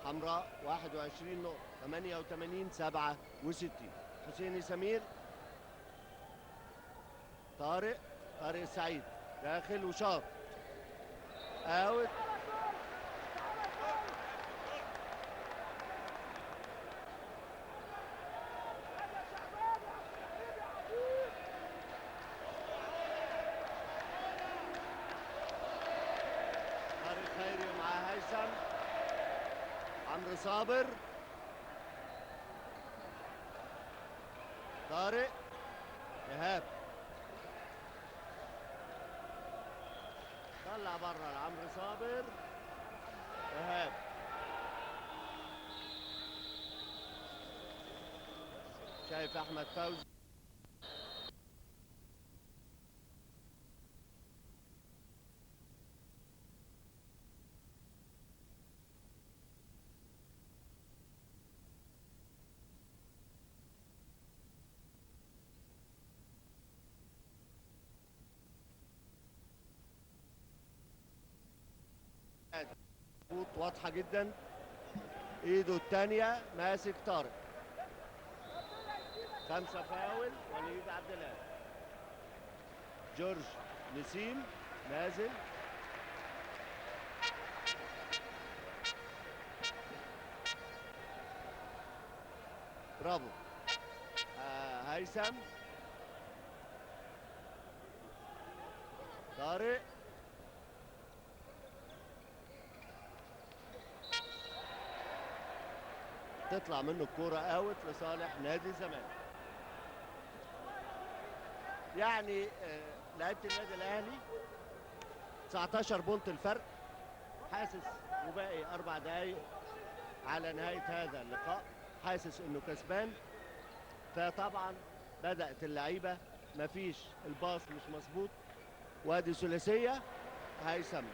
حمراء، 21 نقطة، 88-67. حسيني سمير، طارق سعيد داخل وشاط، اوت. عمرو صابر، طارق، إيهاب طلع بره لعمرو صابر. إيهاب شايف أحمد فوزي واضحة جدا. ايده الثانية ماسك طارق. 5 فاول وليد عبد الله. جورج نسيم نازل. برافو. هيثم، طارق، تطلع منه الكرة اوت لصالح نادي الزمالك. يعني لعيبة النادي الاهلي 19 بونت الفرق، حاسس وباقي 4 دقايق على نهاية هذا اللقاء، حاسس انه كسبان. فطبعا بدأت اللعيبة مفيش، الباص مش مظبوط. وادي ثلاثية، هيثم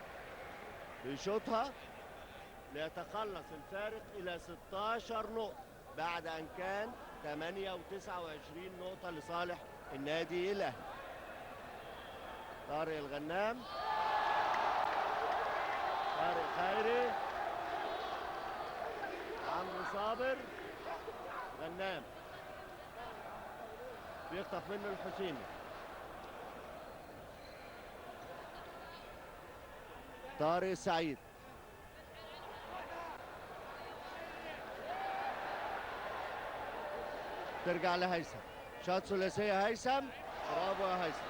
بيشوطها ليتقلص الفارق الى 16 نقطة بعد أن كان 28 نقطة لصالح النادي الأهلي. طارق الغنام، طارق خيري، عمرو صابر، غنام بيخطف منه الحسيني. طارق سعيد، ترجع لهيثم، شاط ثلاثية هيثم، برافو يا هيثم.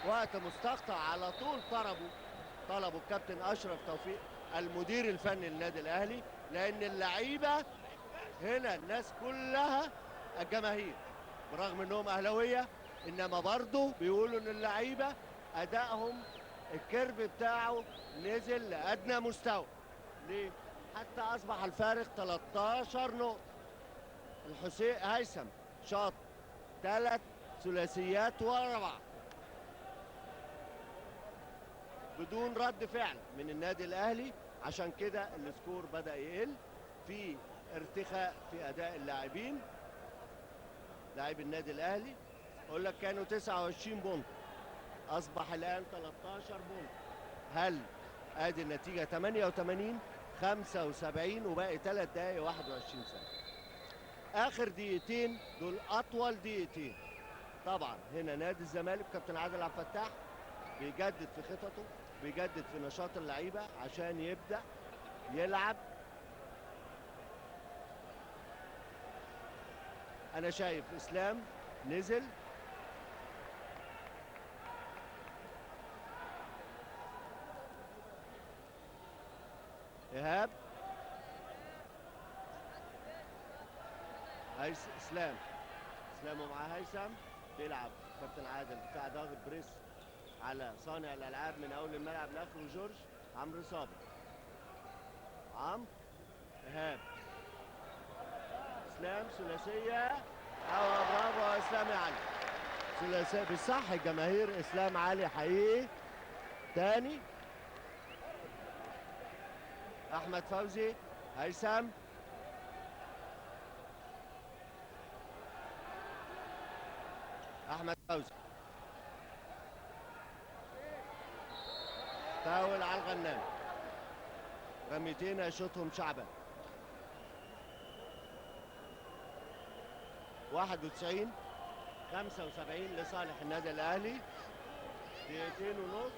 وقت مستقطع على طول طلبوا الكابتن أشرف توفيق المدير الفني للنادي الأهلي، لأن اللعيبة هنا الناس كلها الجماهير برغم انهم اهلاويه، انما برضه بيقولوا ان اللعيبه ادائهم الكيرف بتاعه نزل لادنى مستوى. ليه؟ حتى اصبح الفارق 13 نقطه. الحسين هيثم شاط 3 ثلاثيات ورا بعض بدون رد فعل من النادي الاهلي، عشان كده السكور بدأ يقل، في ارتخاء في اداء اللاعبين. لاعبي النادي الاهلي اقول لك كانوا 29 بونت، اصبح الان 13 بونت. هل ادي النتيجه 88 75 وباقي 3 دقائق 21 ثانيه. اخر دقيقتين دول اطول دقيقتين. طبعا هنا نادي الزمالك كابتن عادل عبد الفتاح بيجدد في خططه، بيجدد في نشاط اللعيبه عشان يبدا يلعب. انا شايف اسلام نزل، ايهاب، اسلام ومعاه هيثم، بيلعب كابتن عادل بتاع ضاغط بريس على صانع الالعاب من اول الملعب لاخره جورج. عمرو صابر، ايهاب، اسلام ثلاثيه، برافو اسلام علي، ثلاثيه بالصح. الجماهير اسلام علي حقيقي. تاني احمد فوزي، هيثم، احمد فوزي، فاول على الغنام، رميتين هيشوطهم شعبان. 91 75 لصالح النادي الاهلي. دقيقتين ونص